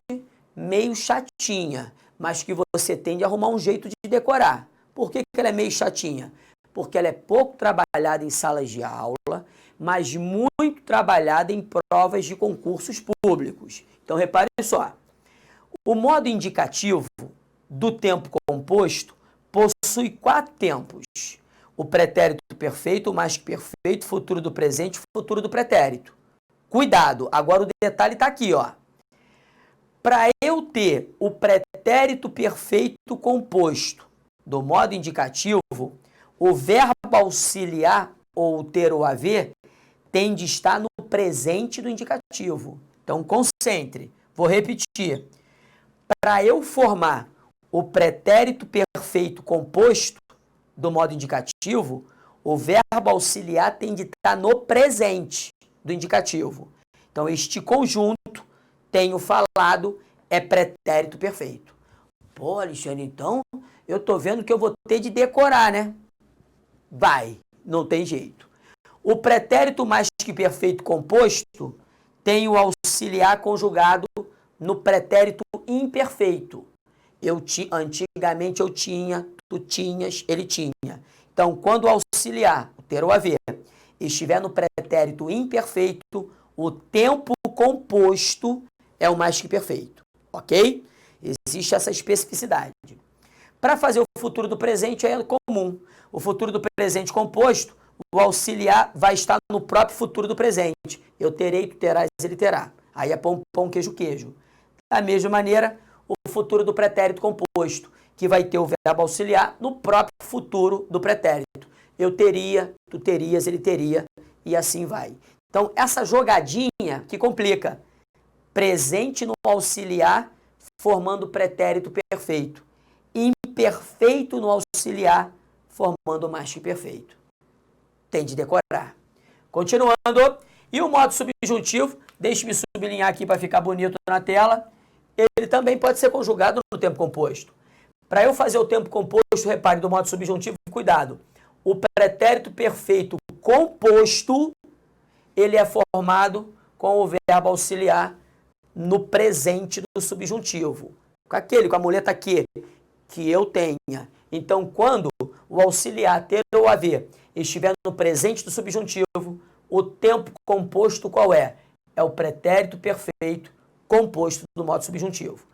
meio chatinha, mas que você tem de arrumar um jeito de decorar. Por que ela é meio chatinha? Porque ela é pouco trabalhada em salas de aula, mas muito trabalhada em provas de concursos públicos. Então, repare só. O modo indicativo, do tempo composto possui 4 tempos. O pretérito perfeito, o mais que perfeito, futuro do presente, futuro do pretérito. Cuidado, agora o detalhe está aqui, ó. Para eu ter o pretérito perfeito composto do modo indicativo, o verbo auxiliar ou ter ou haver tem de estar no presente do indicativo. Então, concentre. Vou repetir. Para eu formar o pretérito perfeito composto do modo indicativo, o verbo auxiliar tem de estar no presente do indicativo. Então, este conjunto, tenho falado, é pretérito perfeito. Pô, Alexandre, então eu estou vendo que eu vou ter de decorar, né? Vai, não tem jeito. O pretérito mais que perfeito composto tem o auxiliar conjugado no pretérito imperfeito. Antigamente eu tinha, tu tinhas, ele tinha. Então, quando o auxiliar, o ter ou haver, estiver no pretérito imperfeito, o tempo composto é o mais que perfeito, ok? Existe essa especificidade. Para fazer o futuro do presente é comum. O futuro do presente composto, o auxiliar vai estar no próprio futuro do presente. Eu terei, tu terás, ele terá. Aí é pão, pão, queijo, queijo. Da mesma maneira, o futuro do pretérito composto, que vai ter o verbo auxiliar no próprio futuro do pretérito. Eu teria, tu terias, ele teria, e assim vai. Então, essa jogadinha que complica. Presente no auxiliar, formando pretérito perfeito. Imperfeito no auxiliar, formando o mais que perfeito. Tem de decorar. Continuando. E o modo subjuntivo, deixe-me sublinhar aqui para ficar bonito na tela, ele também pode ser conjugado no tempo composto. Para eu fazer o tempo composto, repare do modo subjuntivo, cuidado. O pretérito perfeito composto, ele é formado com o verbo auxiliar no presente do subjuntivo. Com a muleta que eu tenha. Então, quando o auxiliar ter ou haver estiver no presente do subjuntivo, o tempo composto qual é? É o pretérito perfeito composto do modo subjuntivo.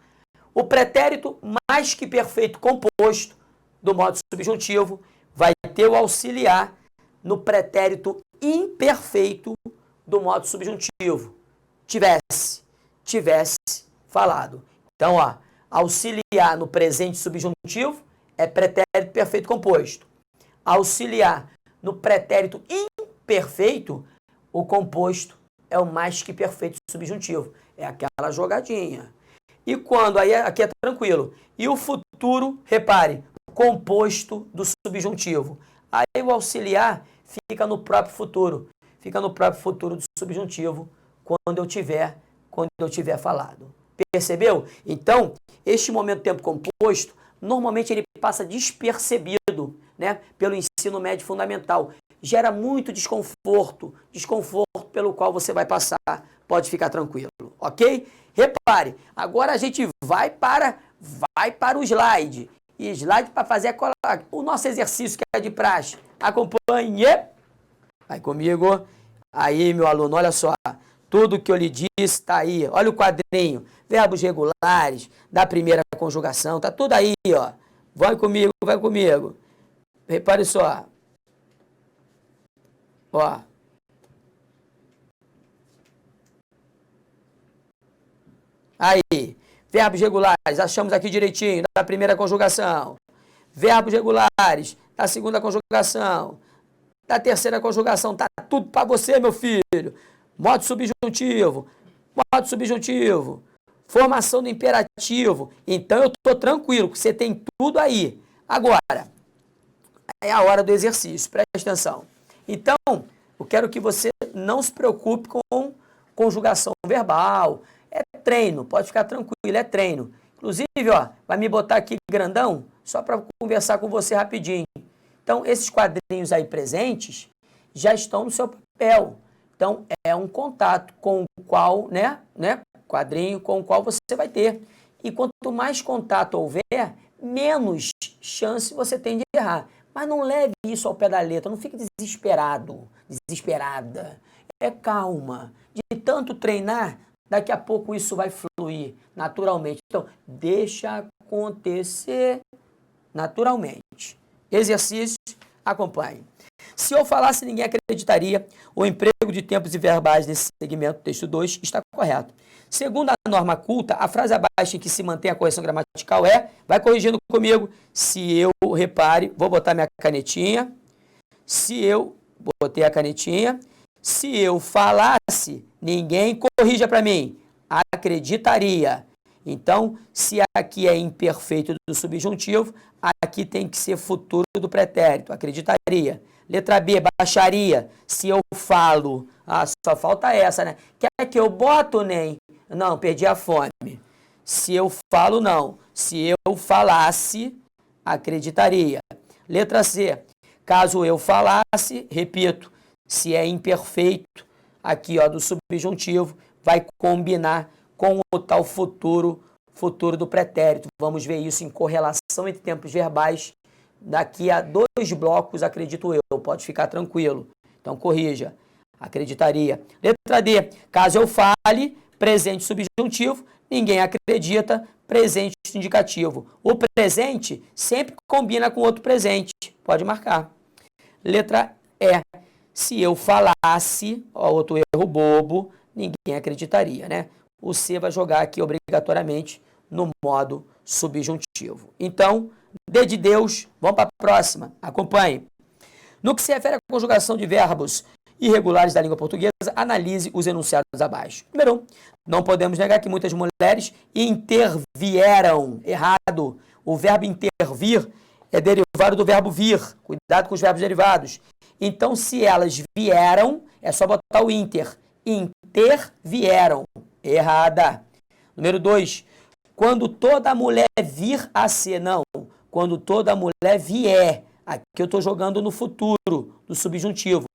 O pretérito mais que perfeito composto do modo subjuntivo vai ter o auxiliar no pretérito imperfeito do modo subjuntivo. Tivesse falado. Então, ó, auxiliar no presente subjuntivo é pretérito perfeito composto. Auxiliar no pretérito imperfeito, o composto é o mais que perfeito subjuntivo. É aquela jogadinha. E quando, aí aqui é tranquilo. E o futuro, repare, composto do subjuntivo. Aí o auxiliar fica no próprio futuro. Fica no próprio futuro do subjuntivo quando eu tiver falado. Percebeu? Então, este momento tempo composto, normalmente ele passa despercebido, né, pelo ensino médio fundamental. Gera muito desconforto pelo qual você vai passar. Pode ficar tranquilo, ok? Repare, agora a gente vai para o slide. E slide para fazer o nosso exercício que é de praxe. Acompanhe. Vai comigo. Aí, meu aluno, olha só. Tudo que eu lhe disse está aí. Olha o quadrinho. Verbos regulares da primeira conjugação. Está tudo aí, ó. Vai comigo, vai comigo. Repare só. Ó. Aí. Verbos regulares. Achamos aqui direitinho da primeira conjugação. Verbos regulares da segunda conjugação. Da terceira conjugação. Tá tudo para você, meu filho. Modo subjuntivo. Modo subjuntivo. Formação do imperativo. Então eu estou tranquilo, que você tem tudo aí. Agora, é a hora do exercício. Preste atenção. Então, eu quero que você não se preocupe com conjugação verbal. É treino, pode ficar tranquilo, é treino. Inclusive, ó, vai me botar aqui grandão, só para conversar com você rapidinho. Então, esses quadrinhos aí presentes já estão no seu papel. Então, é um contato com o qual, né, quadrinho com o qual você vai ter. E quanto mais contato houver, menos chance você tem de errar. Mas não leve isso ao pé da letra, não fique desesperado, desesperada. É calma. De tanto treinar, daqui a pouco isso vai fluir naturalmente. Então, deixa acontecer naturalmente. Exercícios, acompanhe. Se eu falasse, ninguém acreditaria. O emprego de tempos e verbais nesse segmento, texto 2, está correto. Segundo a norma culta, a frase abaixo em que se mantém a correção gramatical é, vai corrigindo comigo, se eu, repare, vou botar minha canetinha, botei a canetinha, se eu falasse, ninguém corrija para mim, acreditaria. Então, se aqui é imperfeito do subjuntivo, aqui tem que ser futuro do pretérito, acreditaria. Letra B, baixaria. Se eu falo, só falta essa, né? Quer que eu boto, nem? Não, perdi a fome. Se eu falo, não. Se eu falasse, acreditaria. Letra C, caso eu falasse, repito, se é imperfeito, aqui ó, do subjuntivo, vai combinar com o tal futuro do pretérito. Vamos ver isso em correlação entre tempos verbais. Daqui a 2 blocos, acredito eu. Pode ficar tranquilo. Então, corrija. Acreditaria. Letra D. Caso eu fale, presente subjuntivo, ninguém acredita, presente indicativo. O presente sempre combina com outro presente. Pode marcar. Letra E. Se eu falasse, ó, outro erro bobo, ninguém acreditaria, né? O C vai jogar aqui obrigatoriamente no modo subjuntivo. Então, D de Deus, vamos para a próxima, acompanhe. No que se refere à conjugação de verbos irregulares da língua portuguesa, analise os enunciados abaixo. Número 1, não podemos negar que muitas mulheres intervieram. Errado. O verbo intervir é derivado do verbo vir. Cuidado com os verbos derivados. Então, se elas vieram, é só botar o inter. Intervieram. Errada. Número 2, quando toda mulher vir a ser, não. Quando toda mulher vier. Aqui eu estou jogando no futuro, do subjuntivo.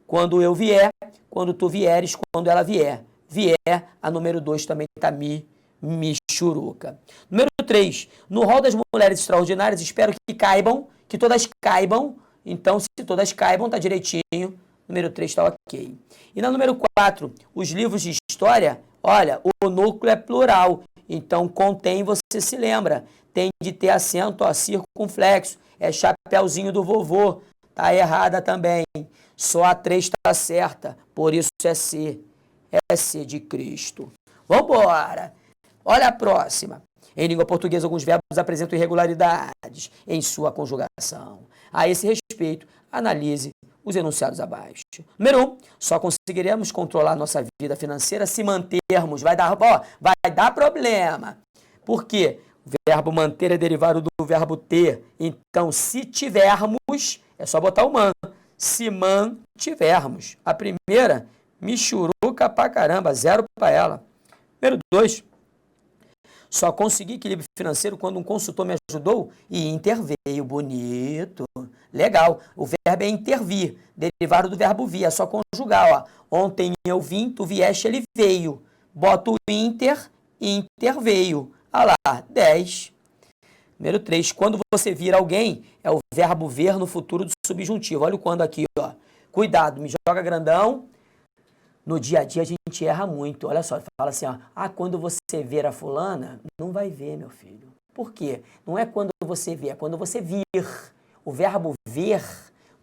Quando eu vier, quando tu vieres, quando ela vier. Vier, a número 2 também está michuruca. Número 3, no rol das mulheres extraordinárias, espero que caibam, que todas caibam. Então, se todas caibam, tá direitinho. Número 3 está ok. E na número 4, os livros de história, olha, o núcleo é plural. Então, contém, você se lembra. Tem de ter acento, ó, circunflexo. É chapéuzinho do vovô. Tá errada também. Só a 3 está certa. Por isso é C. É C de Cristo. Vambora. Olha a próxima. Em língua portuguesa, alguns verbos apresentam irregularidades em sua conjugação. A esse respeito, analise os enunciados abaixo. Número 1, só conseguiremos controlar nossa vida financeira se mantermos. Vai dar problema. Por quê? O verbo manter é derivado do verbo ter. Então, se tivermos, é só botar o man. Se mantivermos. A primeira, michuruca pra caramba, 0 para ela. Número 2, só consegui equilíbrio financeiro quando um consultor me ajudou e interveio. Bonito. Legal. O verbo é intervir, derivado do verbo vir. É só conjugar. Ó. Ontem eu vim, tu vieste, ele veio. Bota o interveio. Olha lá, 10. Número 3. Quando você vir alguém, é o verbo ver no futuro do subjuntivo. Olha o quando aqui. Ó. Cuidado, me joga grandão. No dia a dia a gente erra muito. Olha só, fala assim, ó, quando você ver a fulana, não vai ver, meu filho. Por quê? Não é quando você vê, é quando você vir. O verbo ver,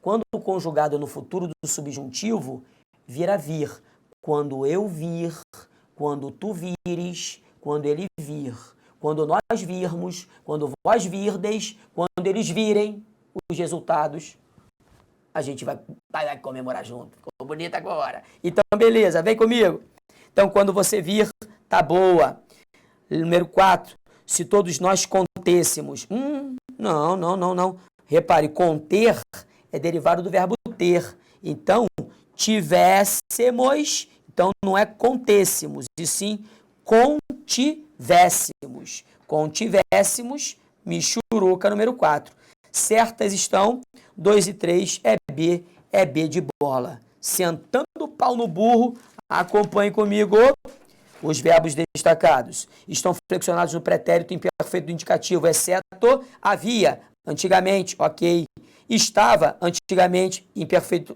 quando conjugado no futuro do subjuntivo, vira vir. Quando eu vir, quando tu vires, quando ele vir. Quando nós virmos, quando vós virdes, quando eles virem os resultados, a gente vai comemorar junto. Ficou bonito agora. Então, beleza, vem comigo. Então, quando você vir, tá boa. Número 4, se todos nós contêssemos. Não. Repare, conter é derivado do verbo ter. Então, tivéssemos, então não é contêssemos, e sim contivéssemos. Contivéssemos, michuruca, número 4. Certas estão, 2 e 3 é B de bola. Sentando o pau no burro, acompanhe comigo os verbos destacados. Estão flexionados no pretérito imperfeito do indicativo, exceto havia, antigamente, ok. Estava, antigamente, imperfeito.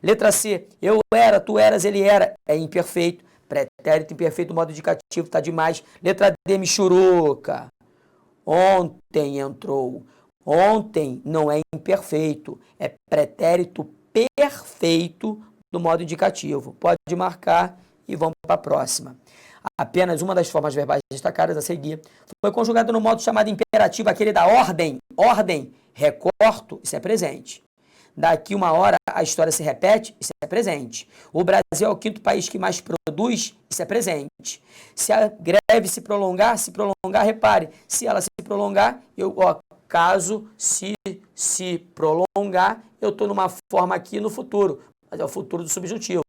Letra C, eu era, tu eras, ele era, é imperfeito. Pretérito imperfeito, modo indicativo, tá demais. Letra D, Michuruca. Ontem entrou. Ontem não é imperfeito, é pretérito perfeito do modo indicativo. Pode marcar e vamos para a próxima. Apenas uma das formas verbais destacadas a seguir foi conjugado no modo chamado imperativo, aquele da ordem. Ordem, recorto, isso é presente. Daqui uma hora a história se repete, isso é presente. O Brasil é o quinto país que mais produz, isso é presente. Se a greve se prolongar, repare, se ela se prolongar, caso se prolongar, eu estou numa forma aqui no futuro, mas é o futuro do subjuntivo.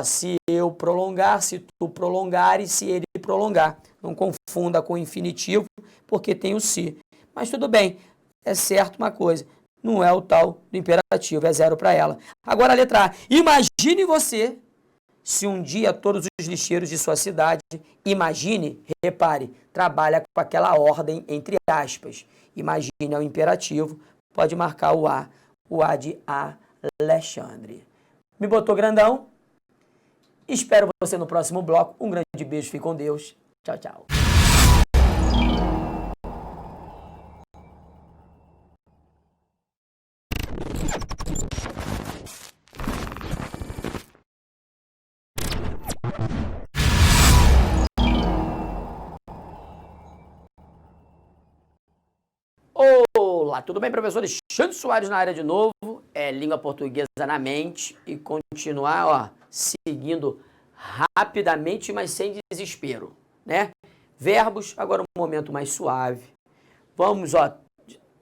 Se eu prolongar, se tu prolongares, se ele prolongar. Não confunda com o infinitivo, porque tem o se. Mas tudo bem, é certo uma coisa. Não é o tal do imperativo, é 0 para ela. Agora a letra A. Imagine você se um dia todos os lixeiros de sua cidade, repare, trabalha com aquela ordem entre aspas. Imagine é o imperativo, pode marcar o A de Alexandre. Me botou grandão? Espero você no próximo bloco. Um grande beijo, fique com Deus. Tchau, tchau. Olá, tudo bem, professor Alexandre Soares na área de novo, língua portuguesa na mente e continuar, seguindo rapidamente, mas sem desespero, né? Verbos, agora um momento mais suave. Vamos,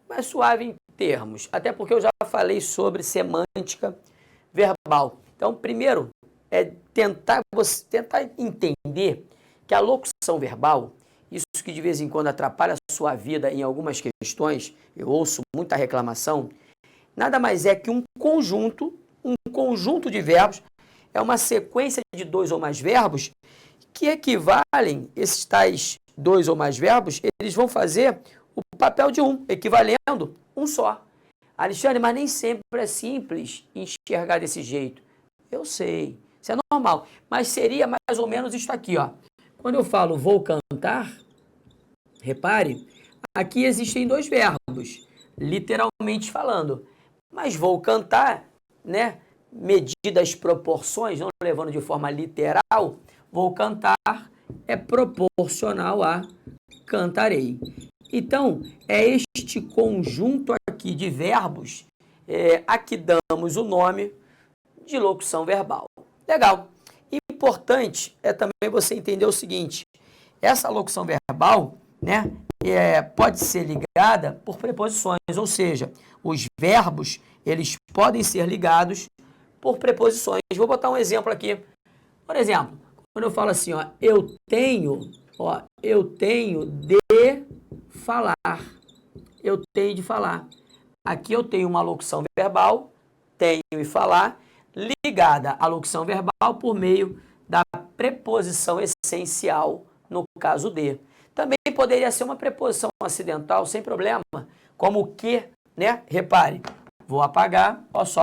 mais suave em termos, até porque eu já falei sobre semântica verbal. Então, primeiro, tentar entender que a locução verbal, isso que de vez em quando atrapalha a sua vida em algumas questões, eu ouço muita reclamação, nada mais é que um conjunto de verbos, é uma sequência de 2 ou mais verbos que equivalem, esses tais 2 ou mais verbos, eles vão fazer o papel de um, equivalendo um só. Alexandre, mas nem sempre é simples enxergar desse jeito. Eu sei, isso é normal, mas seria mais ou menos isso aqui, Quando eu falo vou cantar, repare, aqui existem 2 verbos, literalmente falando. Mas vou cantar, né? Medidas proporções, não levando de forma literal, vou cantar é proporcional a cantarei. Então, é este conjunto aqui de verbos a que damos o nome de locução verbal. Legal. Importante é também você entender o seguinte, essa locução verbal, né, pode ser ligada por preposições, ou seja, os verbos, eles podem ser ligados por preposições. Vou botar um exemplo aqui. Por exemplo, quando eu falo assim, eu tenho de falar. Eu tenho de falar. Aqui eu tenho uma locução verbal, tenho e falar, ligada à locução verbal por meio da preposição essencial, no caso de. Também poderia ser uma preposição acidental, sem problema, como que, né? Repare, vou apagar, olha só,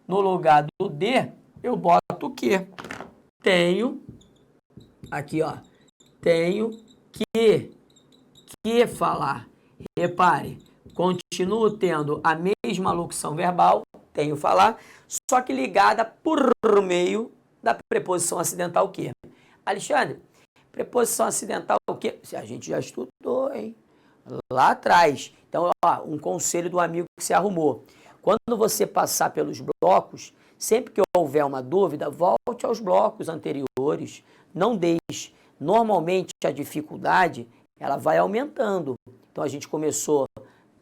no lugar do de, eu boto o que. Tenho, aqui, tenho que falar. Repare, continuo tendo a mesma locução verbal, tenho falar, só que ligada por meio da preposição acidental que. Alexandre, preposição acidental o quê? A gente já estudou, hein? Lá atrás. Então, um conselho do amigo que se arrumou. Quando você passar pelos blocos, sempre que houver uma dúvida, volte aos blocos anteriores. Não deixe. Normalmente, a dificuldade, ela vai aumentando. Então, a gente começou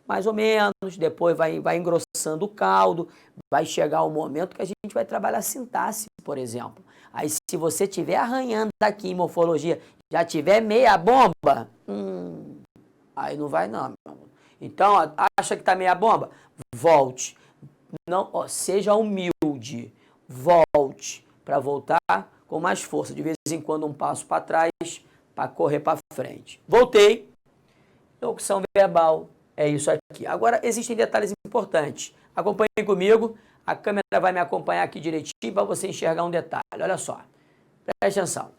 mais ou menos, depois vai engrossando o caldo, vai chegar o momento que a gente vai trabalhar sintaxe, por exemplo. Aí, se você estiver arranhando aqui em morfologia, já tiver meia bomba, aí não vai não. Então, acha que está meia bomba? Volte. Não, seja humilde. Volte para voltar com mais força. De vez em quando um passo para trás para correr para frente. Voltei. Locução verbal é isso aqui. Agora, existem detalhes importantes. Acompanhe comigo. A câmera vai me acompanhar aqui direitinho para você enxergar um detalhe. Olha só. Preste atenção.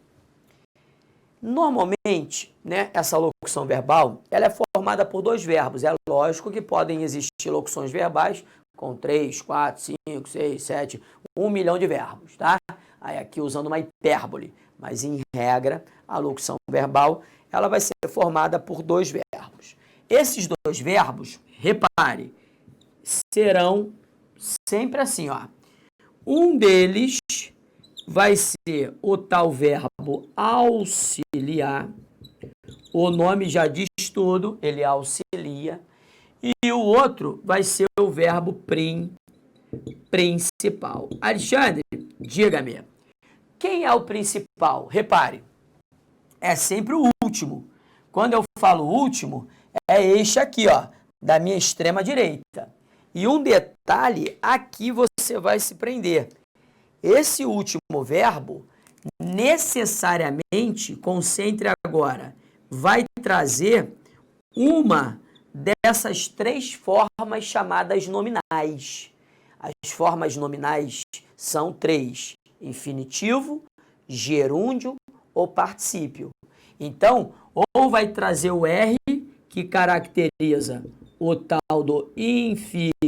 Normalmente, né, essa locução verbal, ela é formada por dois verbos. É lógico que podem existir locuções verbais com 3, 4, 5, 6, 7, 1 milhão de verbos, tá? Aí aqui usando uma hipérbole, mas em regra, a locução verbal, ela vai ser formada por dois verbos. Esses dois verbos, repare, serão sempre assim, ó. Um deles vai ser o tal verbo auxiliar. O nome já diz tudo, ele auxilia. E o outro vai ser o verbo principal. Alexandre, diga-me, quem é o principal? Repare, é sempre o último. Quando eu falo último, é este aqui, ó, da minha extrema direita. E um detalhe, aqui você vai se prender. Esse último verbo, necessariamente, concentre agora, vai trazer uma dessas três formas chamadas nominais. As formas nominais são três: infinitivo, gerúndio ou particípio. Então, ou vai trazer o R, que caracteriza o tal do infinitivo,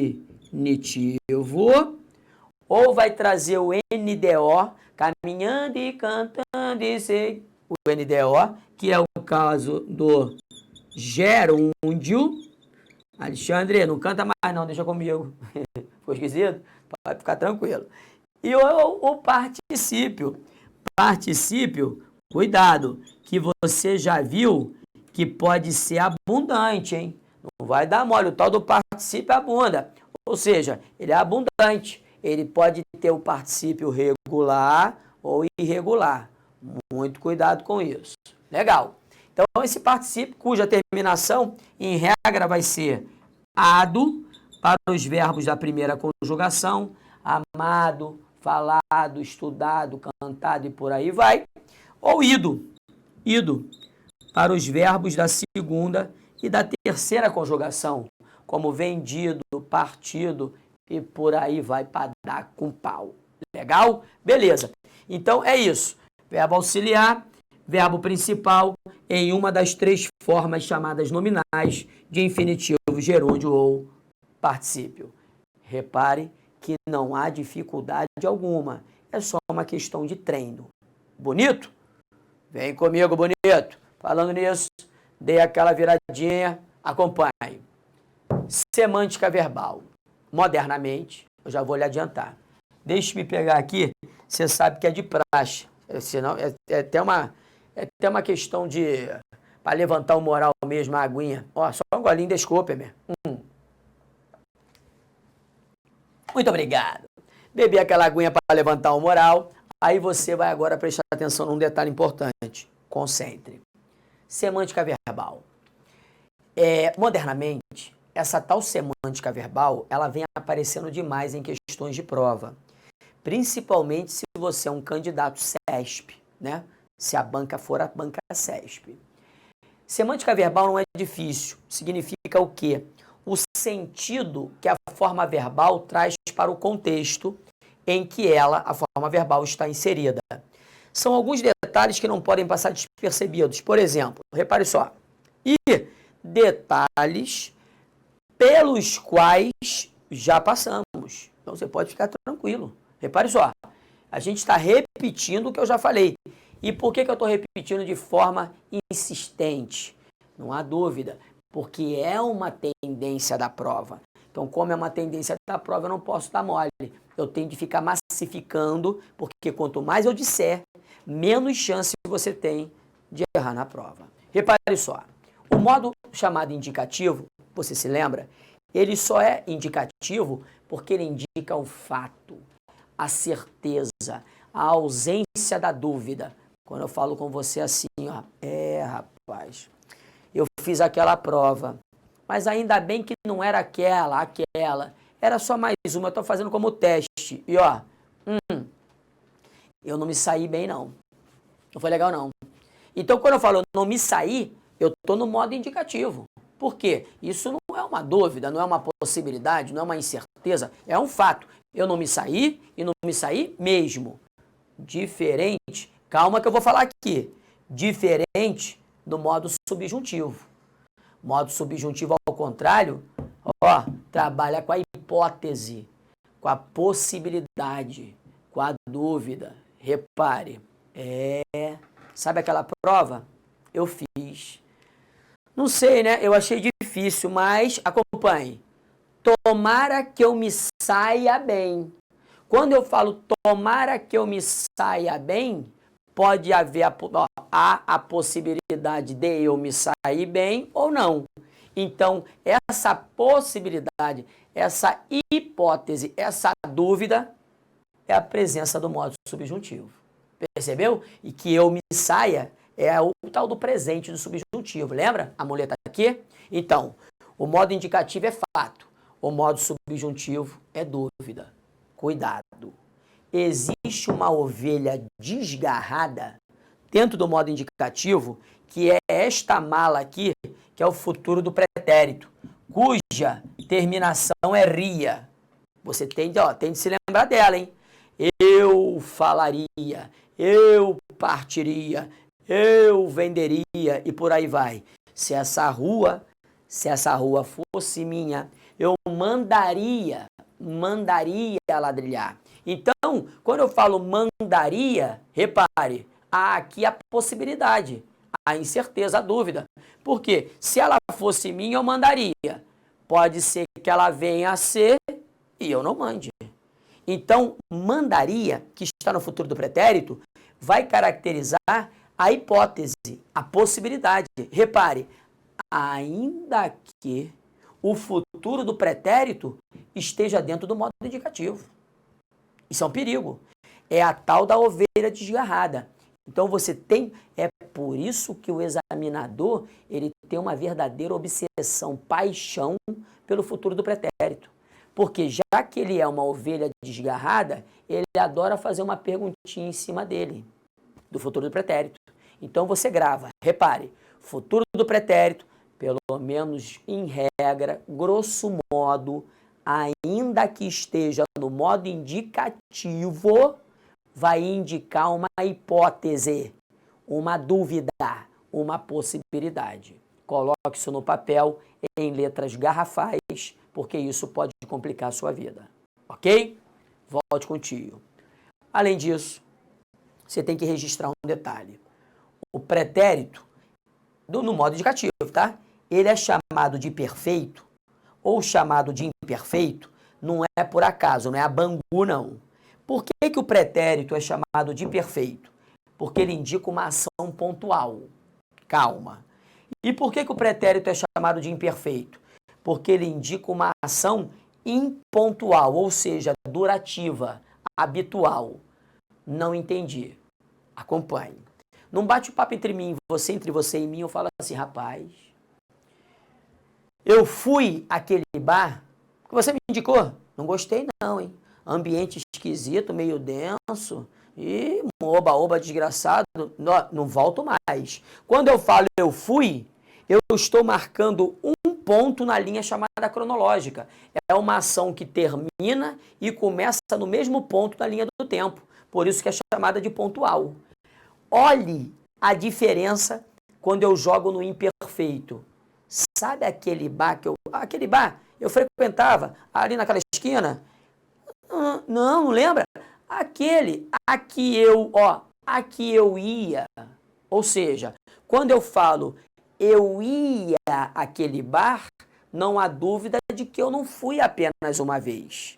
ou vai trazer o NDO, caminhando e cantando e sei, o NDO, que é o caso do gerúndio. Alexandre, não canta mais não, deixa comigo. Ficou esquisito? Pode ficar tranquilo. E o particípio. Particípio, cuidado, que você já viu que pode ser abundante, hein? Não vai dar mole, o tal do particípio abunda. Ou seja, ele é abundante. Ele pode ter o particípio regular ou irregular. Muito cuidado com isso. Legal. Então, esse particípio, cuja terminação, em regra, vai ser ado, para os verbos da primeira conjugação, amado, falado, estudado, cantado e por aí vai, ou ido, para os verbos da segunda e da terceira conjugação, como vendido, partido e por aí vai para dar com pau. Legal? Beleza. Então é isso. Verbo auxiliar, verbo principal, em uma das três formas chamadas nominais de infinitivo, gerúndio ou particípio. Repare que não há dificuldade alguma. É só uma questão de treino. Bonito? Vem comigo, bonito. Falando nisso, dei aquela viradinha, acompanhe. Semântica verbal. Modernamente, eu já vou lhe adiantar. Deixe-me pegar aqui, você sabe que é de praxe. Senão, é até uma questão de... para levantar o moral mesmo, a aguinha. Ó, só um golinho, desculpe-me. Muito obrigado. Beber aquela aguinha para levantar o moral. Aí você vai agora prestar atenção num detalhe importante. Concentre. Semântica verbal. Modernamente, essa tal semântica verbal, ela vem aparecendo demais em questões de prova. Principalmente se você é um candidato CESP, né? Se a banca for a banca CESP. Semântica verbal não é difícil. Significa o quê? O sentido que a forma verbal traz para o contexto em que a forma verbal, está inserida. São alguns detalhes que não podem passar despercebidos. Por exemplo, repare só. E detalhes pelos quais já passamos. Então você pode ficar tranquilo. Repare só. A gente está repetindo o que eu já falei. E por que eu estou repetindo de forma insistente? Não há dúvida. Porque é uma tendência da prova. Então, como é uma tendência da prova, eu não posso dar mole. Eu tenho de ficar massificando, porque quanto mais eu disser, menos chance você tem de errar na prova. Repare só. O modo chamado indicativo, você se lembra? Ele só é indicativo porque ele indica o fato, a certeza, a ausência da dúvida. Quando eu falo com você assim, ó, rapaz, eu fiz aquela prova, mas ainda bem que não era aquela, era só mais uma, eu estou fazendo como teste. E ó, eu não me saí bem não, não foi legal não. Então quando eu falo não me saí, eu estou no modo indicativo. Por quê? Isso não é uma dúvida, não é uma possibilidade, não é uma incerteza, é um fato. Eu não me saí e não me saí mesmo. Diferente Calma que eu vou falar aqui. Diferente do modo subjuntivo. Modo subjuntivo, ao contrário, ó, trabalha com a hipótese, com a possibilidade, com a dúvida. Repare, sabe aquela prova? Eu fiz. Não sei, né? Eu achei difícil, mas acompanhe. Tomara que eu me saia bem. Quando eu falo tomara que eu me saia bem, pode haver a possibilidade de eu me sair bem ou não. Então, essa possibilidade, essa hipótese, essa dúvida é a presença do modo subjuntivo. Percebeu? E que eu me saia é o tal do presente do subjuntivo. Lembra? A mulher está aqui? Então, o modo indicativo é fato. O modo subjuntivo é dúvida. Cuidado. Existe uma ovelha desgarrada dentro do modo indicativo, que é esta mala aqui, que é o futuro do pretérito, cuja terminação é ria. Você tem de se lembrar dela, hein? Eu falaria, eu partiria, eu venderia e por aí vai. Se essa rua fosse minha, eu mandaria ladrilhar. Então, quando eu falo mandaria, repare, há aqui a possibilidade, a incerteza, a dúvida. Porque se ela fosse minha, eu mandaria. Pode ser que ela venha a ser e eu não mande. Então, mandaria, que está no futuro do pretérito, vai caracterizar a hipótese, a possibilidade. Repare, ainda que o futuro do pretérito esteja dentro do modo indicativo. Isso é um perigo. É a tal da ovelha desgarrada. Então você tem, é por isso que o examinador, ele tem uma verdadeira obsessão, paixão pelo futuro do pretérito. Porque já que ele é uma ovelha desgarrada, ele adora fazer uma perguntinha em cima dele, do futuro do pretérito. Então você grava, repare, futuro do pretérito, pelo menos em regra, grosso modo, ainda que esteja no modo indicativo, vai indicar uma hipótese, uma dúvida, uma possibilidade. Coloque isso no papel em letras garrafais, porque isso pode complicar a sua vida. Ok? Volte com o tio. Além disso, você tem que registrar um detalhe. O pretérito, no modo indicativo, tá? Ele é chamado de perfeito ou chamado de imperfeito, não é por acaso, não é a bangu, não. Por que o pretérito é chamado de perfeito? Porque ele indica uma ação pontual. Calma. E por que o pretérito é chamado de imperfeito? Porque ele indica uma ação impontual, ou seja, durativa, habitual. Não entendi. Acompanhe. Não bate o papo entre você e mim, eu falo assim, rapaz, eu fui àquele bar que você me indicou. Não gostei não, hein? Ambiente esquisito, meio denso. E oba-oba desgraçado. Não volto mais. Quando eu falo eu fui, eu estou marcando um ponto na linha chamada cronológica. É uma ação que termina e começa no mesmo ponto da linha do tempo. Por isso que é chamada de pontual. Olhe a diferença quando eu jogo no imperfeito. Sabe aquele bar que eu frequentava ali naquela esquina? Não lembra? Aquele a que eu ia. Ou seja, quando eu falo eu ia àquele bar, não há dúvida de que eu não fui apenas uma vez.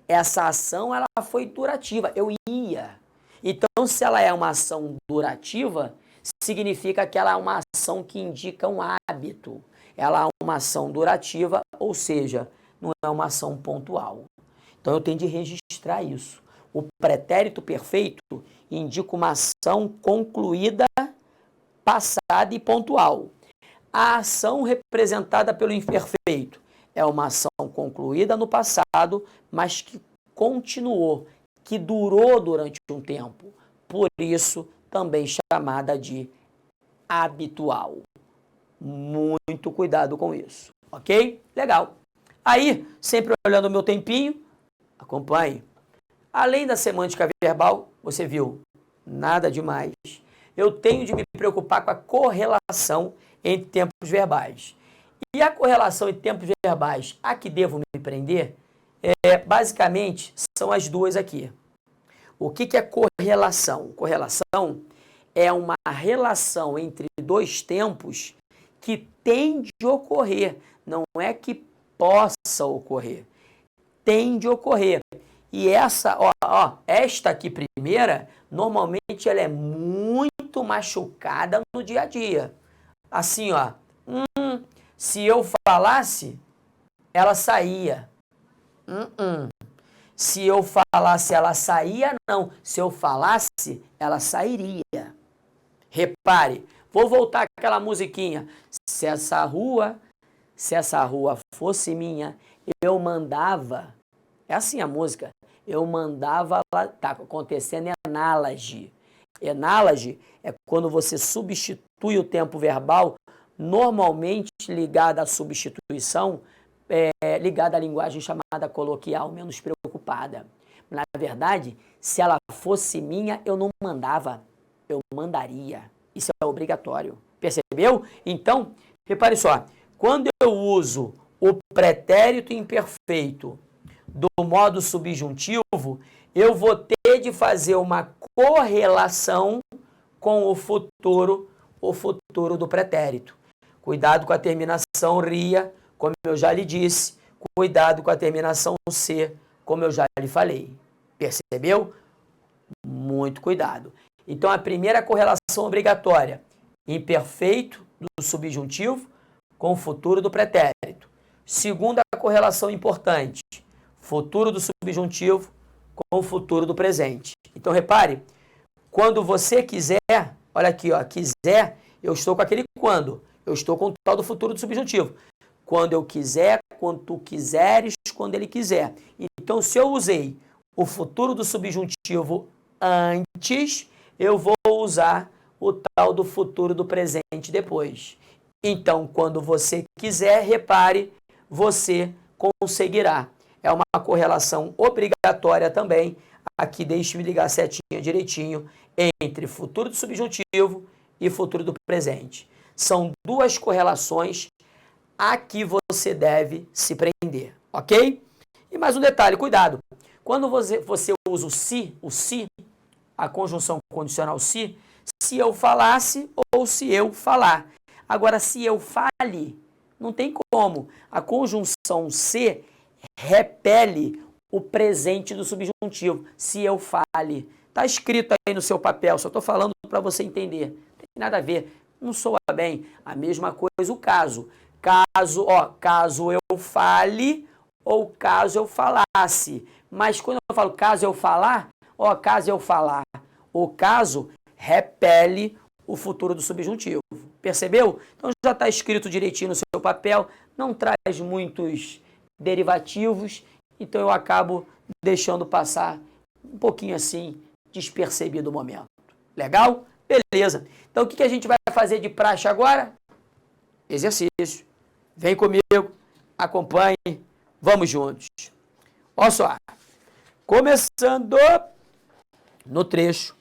Essa ação ela foi durativa, eu ia. Então, se ela é uma ação durativa, significa que ela é uma ação que indica um hábito. Ela é uma ação durativa, ou seja, não é uma ação pontual. Então, eu tenho de registrar isso. O pretérito perfeito indica uma ação concluída, passada e pontual. A ação representada pelo imperfeito é uma ação concluída no passado, mas que continuou, que durou durante um tempo. Por isso, também chamada de habitual. Muito cuidado com isso, ok? Legal. Aí, sempre olhando o meu tempinho, acompanhe. Além da semântica verbal, você viu Nada demais. Eu tenho de me preocupar com a correlação entre tempos verbais. E a correlação entre tempos verbais a que devo me prender, basicamente, são as duas aqui. O que é correlação? Correlação é uma relação entre dois tempos que tem de ocorrer, não é que possa ocorrer, tem de ocorrer. E essa, esta aqui primeira, normalmente ela é muito machucada no dia a dia. Assim, se eu falasse, ela saía. Se eu falasse, ela saía, não. Se eu falasse, ela sairia. Repare, vou voltar àquela musiquinha. Se essa rua fosse minha, eu mandava. É assim a música. Eu mandava lá. Tá acontecendo análoge. Análoge é quando você substitui o tempo verbal, normalmente ligado à substituição, ligada à linguagem chamada coloquial, menos preocupada. Na verdade, se ela fosse minha, eu não mandava, eu mandaria. Isso é obrigatório. Percebeu? Então, repare só, quando eu uso o pretérito imperfeito do modo subjuntivo, eu vou ter de fazer uma correlação com o futuro do pretérito. Cuidado com a terminação ria, como eu já lhe disse. Cuidado com a terminação C, como eu já lhe falei. Percebeu? Muito cuidado. Então, a primeira correlação obrigatória, imperfeito do subjuntivo com o futuro do pretérito. Segunda correlação importante, futuro do subjuntivo com o futuro do presente. Então, repare, quando você quiser, olha aqui, quiser, eu estou com aquele quando. Eu estou com o tal do futuro do subjuntivo. Quando eu quiser, quando tu quiseres, quando ele quiser. Então, se eu usei o futuro do subjuntivo antes, eu vou usar o tal do futuro do presente depois. Então, quando você quiser, repare, você conseguirá. É uma correlação obrigatória também. Aqui, deixe-me ligar a setinha direitinho entre futuro do subjuntivo e futuro do presente. São duas correlações a que você deve se prender, ok? E mais um detalhe, cuidado. Quando você usa o se, a conjunção condicional se eu falasse ou se eu falar. Agora, se eu fale, não tem como. A conjunção se repele o presente do subjuntivo. Se eu fale. Está escrito aí no seu papel, só estou falando para você entender. Não tem nada a ver. Não soa bem. A mesma coisa o caso. Caso eu fale ou caso eu falasse. Mas quando eu falo caso eu falar, caso eu falar, o caso repele o futuro do subjuntivo. Percebeu? Então já está escrito direitinho no seu papel, não traz muitos derivativos, então eu acabo deixando passar um pouquinho assim, despercebido o momento. Legal? Beleza. Então o que a gente vai fazer de praxe agora? Exercício. Vem comigo, acompanhe, vamos juntos. Olha só, começando no trecho,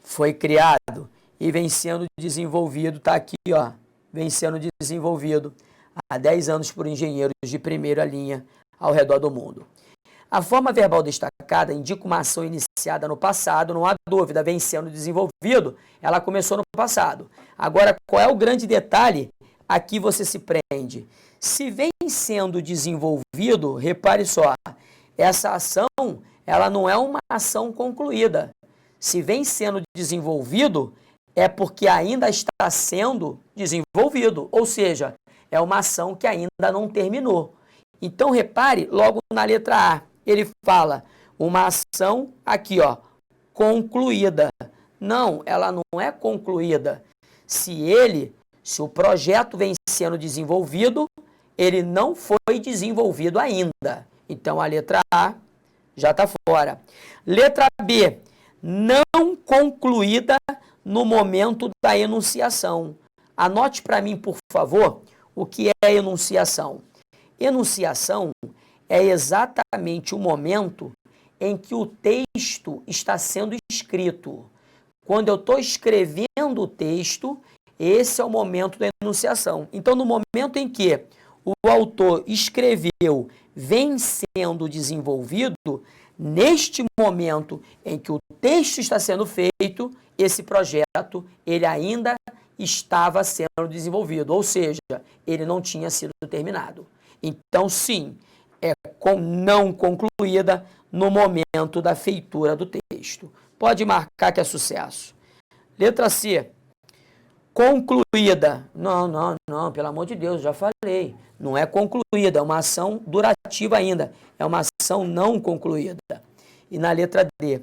foi criado e vem sendo desenvolvido, está aqui, vem sendo desenvolvido há 10 anos por engenheiros de primeira linha ao redor do mundo. A forma verbal destacada indica uma ação iniciada no passado, não há dúvida, vem sendo desenvolvido, ela começou no passado. Agora, qual é o grande detalhe? Aqui você se prende. Se vem sendo desenvolvido, repare só, essa ação, ela não é uma ação concluída. Se vem sendo desenvolvido, é porque ainda está sendo desenvolvido, ou seja, é uma ação que ainda não terminou. Então, repare, logo na letra A, ele fala uma ação aqui, concluída. Não, ela não é concluída. Se o projeto vem sendo desenvolvido, ele não foi desenvolvido ainda. Então, a letra A já está fora. Letra B, não concluída no momento da enunciação. Anote para mim, por favor, o que é enunciação. Enunciação é exatamente o momento em que o texto está sendo escrito. Quando eu estou escrevendo o texto, esse é o momento da enunciação. Então, no momento em que o autor escreveu, vem sendo desenvolvido, neste momento em que o texto está sendo feito, esse projeto, ele ainda estava sendo desenvolvido, ou seja, ele não tinha sido terminado. Então, sim, é não concluída no momento da feitura do texto. Pode marcar que é sucesso. Letra C. Concluída. Não, pelo amor de Deus, já falei. Não é concluída, é uma ação durativa ainda. É uma ação não concluída. E na letra D.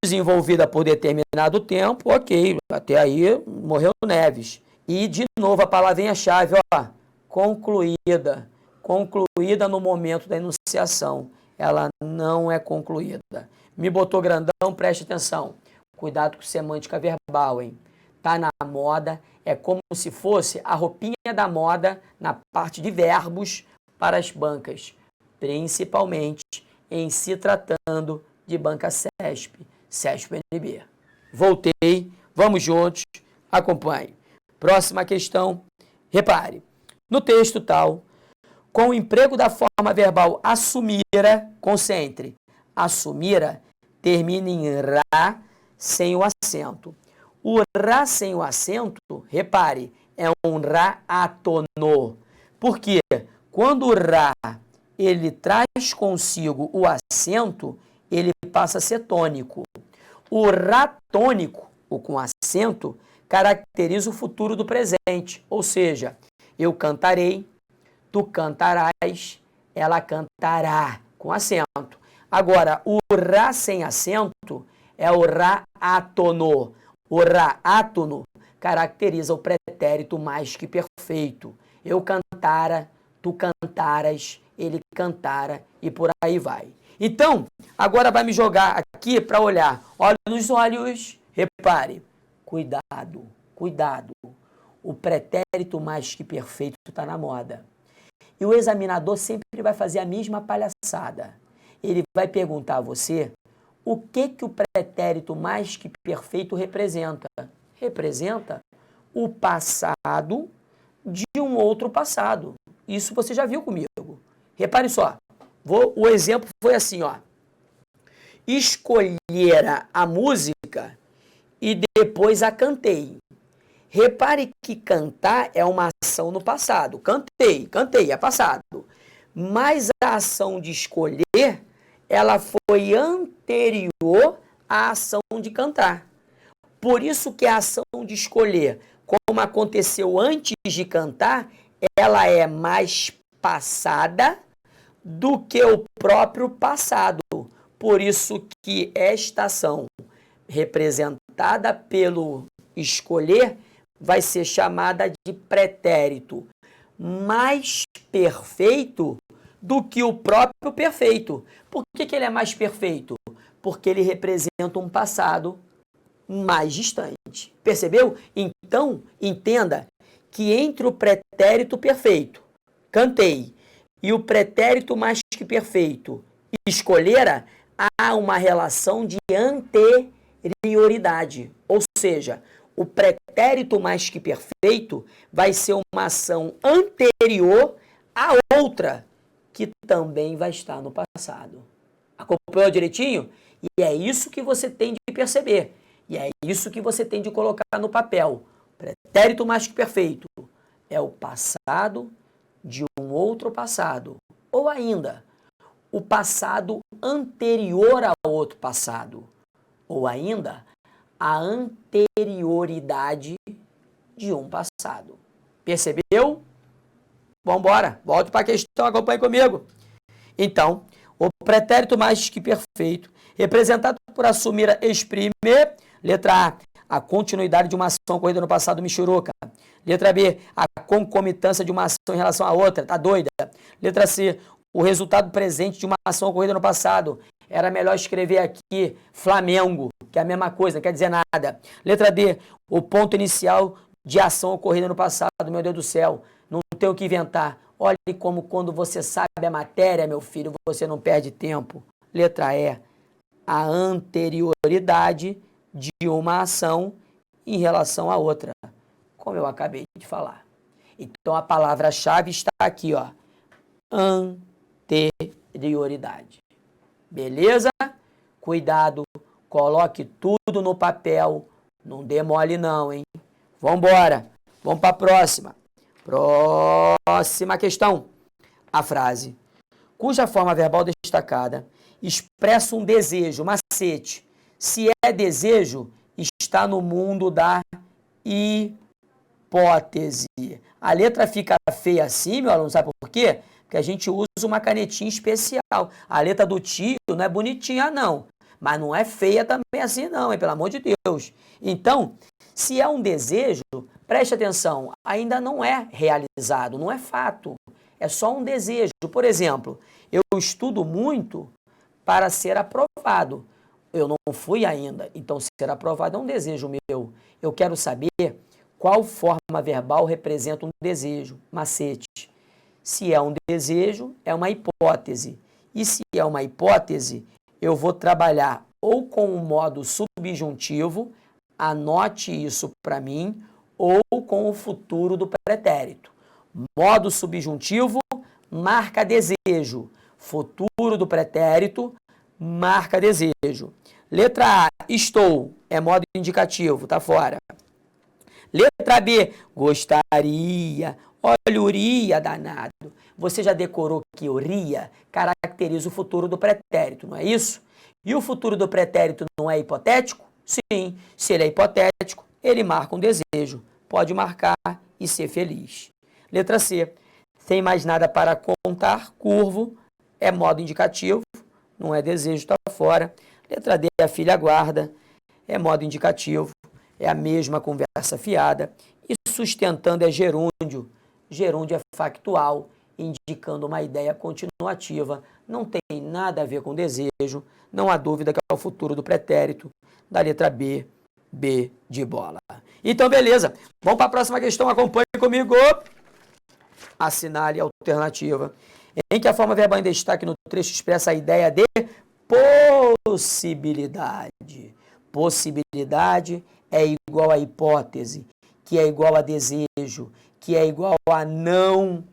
Desenvolvida por determinado tempo, ok, até aí morreu Neves. E, de novo, a palavrinha-chave, ó, concluída. Concluída no momento da enunciação. Ela não é concluída. Me botou grandão, preste atenção. Cuidado com semântica verbal, hein? Tá na moda, é como se fosse a roupinha da moda na parte de verbos para as bancas, principalmente em se tratando de banca CESP, CESP-NB. Voltei, vamos juntos, acompanhe. Próxima questão, repare, no texto tal, com o emprego da forma verbal assumira, concentre, assumira, termina em rá sem o acento. O rá sem o acento, repare, é um rá átono. Por quê? Quando o rá ele traz consigo o acento, ele passa a ser tônico. O rá tônico, ou com acento, caracteriza o futuro do presente. Ou seja, eu cantarei, tu cantarás, ela cantará, com acento. Agora, o rá sem acento é o rá átono. O rá átono caracteriza o pretérito mais que perfeito. Eu cantara, tu cantaras, ele cantara e por aí vai. Então, agora vai me jogar aqui para olhar. Olha nos olhos, repare. Cuidado, cuidado. O pretérito mais que perfeito está na moda. E o examinador sempre vai fazer a mesma palhaçada. Ele vai perguntar a você o que o pretérito mais que perfeito representa. Representa o passado de um outro passado. Isso você já viu comigo. Repare só. O exemplo foi assim, ó. Escolhera a música e depois a cantei. Repare que cantar é uma ação no passado. Cantei, é passado. Mas a ação de escolher, ela foi anterior à ação de cantar. Por isso que a ação de escolher, como aconteceu antes de cantar, ela é mais passada do que o próprio passado. Por isso que esta ação, representada pelo escolher, vai ser chamada de pretérito mais perfeito do que o próprio perfeito. Por que ele é mais perfeito? Porque ele representa um passado mais distante. Percebeu? Então, entenda que entre o pretérito perfeito, cantei, e o pretérito mais que perfeito, escolhera, há uma relação de anterioridade. Ou seja, o pretérito mais que perfeito vai ser uma ação anterior à outra, que também vai estar no passado. Acompanhou direitinho? E é isso que você tem de perceber. E é isso que você tem de colocar no papel. Pretérito mais que perfeito é o passado de um outro passado. Ou ainda, o passado anterior a outro passado. Ou ainda, a anterioridade de um passado. Percebeu? Vamos embora. Volto para a questão, acompanhe comigo. Então, o pretérito mais que perfeito, representado por assumir, exprime, letra A continuidade de uma ação ocorrida no passado, michuruca. Letra B, a concomitância de uma ação em relação à outra, tá doida. Letra C, o resultado presente de uma ação ocorrida no passado. Era melhor escrever aqui Flamengo, que é a mesma coisa, não quer dizer nada. Letra D, o ponto inicial de ação ocorrida no passado, meu Deus do céu. Não tem o que inventar. Olhe como quando você sabe a matéria, meu filho, você não perde tempo. Letra E, a anterioridade de uma ação em relação à outra, como eu acabei de falar. Então, a palavra-chave está aqui, ó, anterioridade. Beleza? Cuidado, coloque tudo no papel, não dê mole não, hein? Vambora, vamos para a próxima. Próxima questão. A frase, cuja forma verbal destacada expressa um desejo, macete. Se é desejo, está no mundo da hipótese. A letra fica feia assim, meu aluno, sabe por quê? Porque a gente usa uma canetinha especial. A letra do tio não é bonitinha, não. Mas não é feia também assim, não, hein? Pelo amor de Deus. Então, se é um desejo, preste atenção, ainda não é realizado, não é fato. É só um desejo. Por exemplo, eu estudo muito para ser aprovado. Eu não fui ainda, então ser aprovado é um desejo meu. Eu quero saber qual forma verbal representa um desejo, macete. Se é um desejo, é uma hipótese. E se é uma hipótese, eu vou trabalhar ou com o modo subjuntivo, anote isso para mim, ou com o futuro do pretérito. Modo subjuntivo marca desejo. Futuro do pretérito marca desejo. Letra A, estou, é modo indicativo, tá fora. Letra B, gostaria. Olha, uria, danado. Você já decorou que uria caracteriza o futuro do pretérito, não é isso? E o futuro do pretérito não é hipotético? Sim, se ele é hipotético, ele marca um desejo. Pode marcar e ser feliz. Letra C, sem mais nada para contar, curvo, é modo indicativo, não é desejo, está fora. Letra D, a filha guarda, é modo indicativo, é a mesma conversa fiada. E sustentando é gerúndio. Gerúndio é factual, indicando uma ideia continuativa. Não tem nada a ver com desejo. Não há dúvida que é o futuro do pretérito da letra B, B de bola. Então, beleza. Vamos para a próxima questão. Acompanhe comigo. Assinale a alternativa, em que a forma verbal em destaque no trecho expressa a ideia de possibilidade. Possibilidade é igual a hipótese, que é igual a desejo, que é igual a não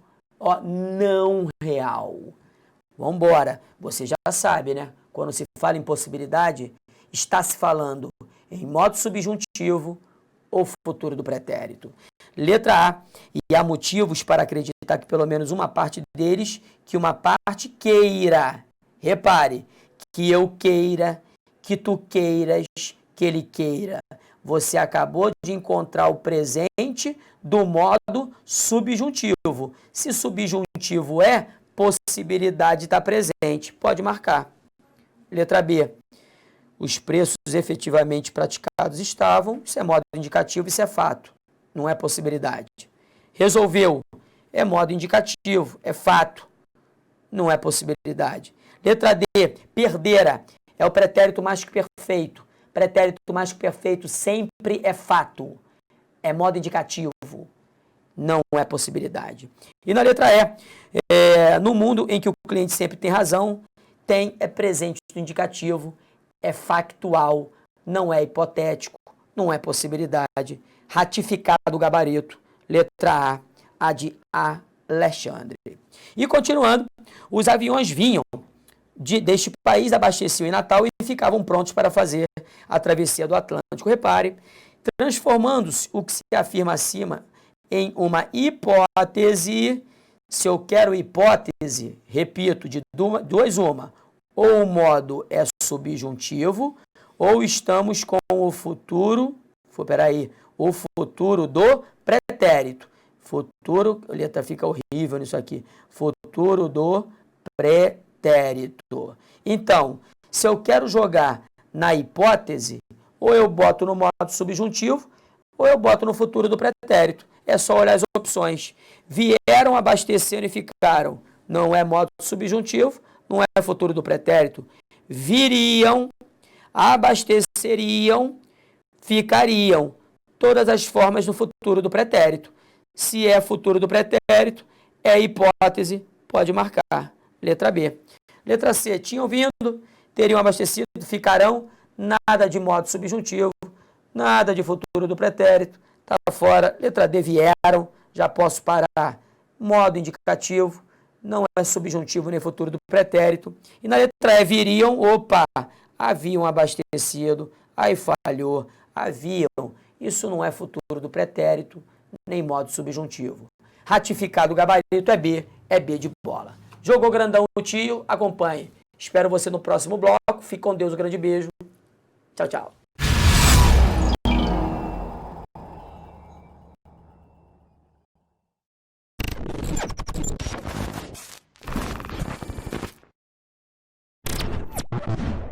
real. Vamos embora. Você já sabe, né? Quando se fala em possibilidade, está se falando em modo subjuntivo ou futuro do pretérito. Letra A. E há motivos para acreditar que pelo menos uma parte deles, que uma parte queira. Repare, que eu queira, que tu queiras, que ele queira. Você acabou de encontrar o presente do modo subjuntivo. Se subjuntivo é, possibilidade está presente. Pode marcar. Letra B. Os preços efetivamente praticados estavam. Isso é modo indicativo, isso é fato. Não é possibilidade. Resolveu. É modo indicativo, é fato. Não é possibilidade. Letra D. Perdera. É o pretérito mais que perfeito. Pretérito mais que perfeito sempre é fato. É modo indicativo. Não é possibilidade. E na letra E. No mundo em que o cliente sempre tem razão, é presente no indicativo, é factual, não é hipotético, não é possibilidade. Ratificado o gabarito. Letra A de Alexandre. E continuando, os aviões vinham deste país, abasteciam em Natal e ficavam prontos para fazer a travessia do Atlântico. Repare, transformando-se o que se afirma acima em uma hipótese. Se eu quero hipótese, repito, de duas uma, ou o modo é subjuntivo, ou estamos com o futuro, o futuro do pretérito. Futuro, a letra fica horrível nisso aqui, futuro do pretérito. Então, se eu quero jogar na hipótese, ou eu boto no modo subjuntivo, ou eu boto no futuro do pretérito. É só olhar as opções. Vieram, abasteceram e ficaram. Não é modo subjuntivo, não é futuro do pretérito. Viriam, abasteceriam, ficariam. Todas as formas do futuro do pretérito. Se é futuro do pretérito, é hipótese, pode marcar. Letra B. Letra C. Tinham vindo, teriam abastecido, ficarão. nada de modo subjuntivo, nada de futuro do pretérito, tá fora. Letra D, vieram, já posso parar. Modo indicativo, não é subjuntivo nem futuro do pretérito. E na letra E, viriam, opa, haviam abastecido, aí falhou, haviam. Isso não é futuro do pretérito, nem modo subjuntivo. Ratificado o gabarito é B de bola. Jogou grandão o tio? Acompanhe. Espero você no próximo bloco. Fique com Deus, um grande beijo. Tchau, tchau.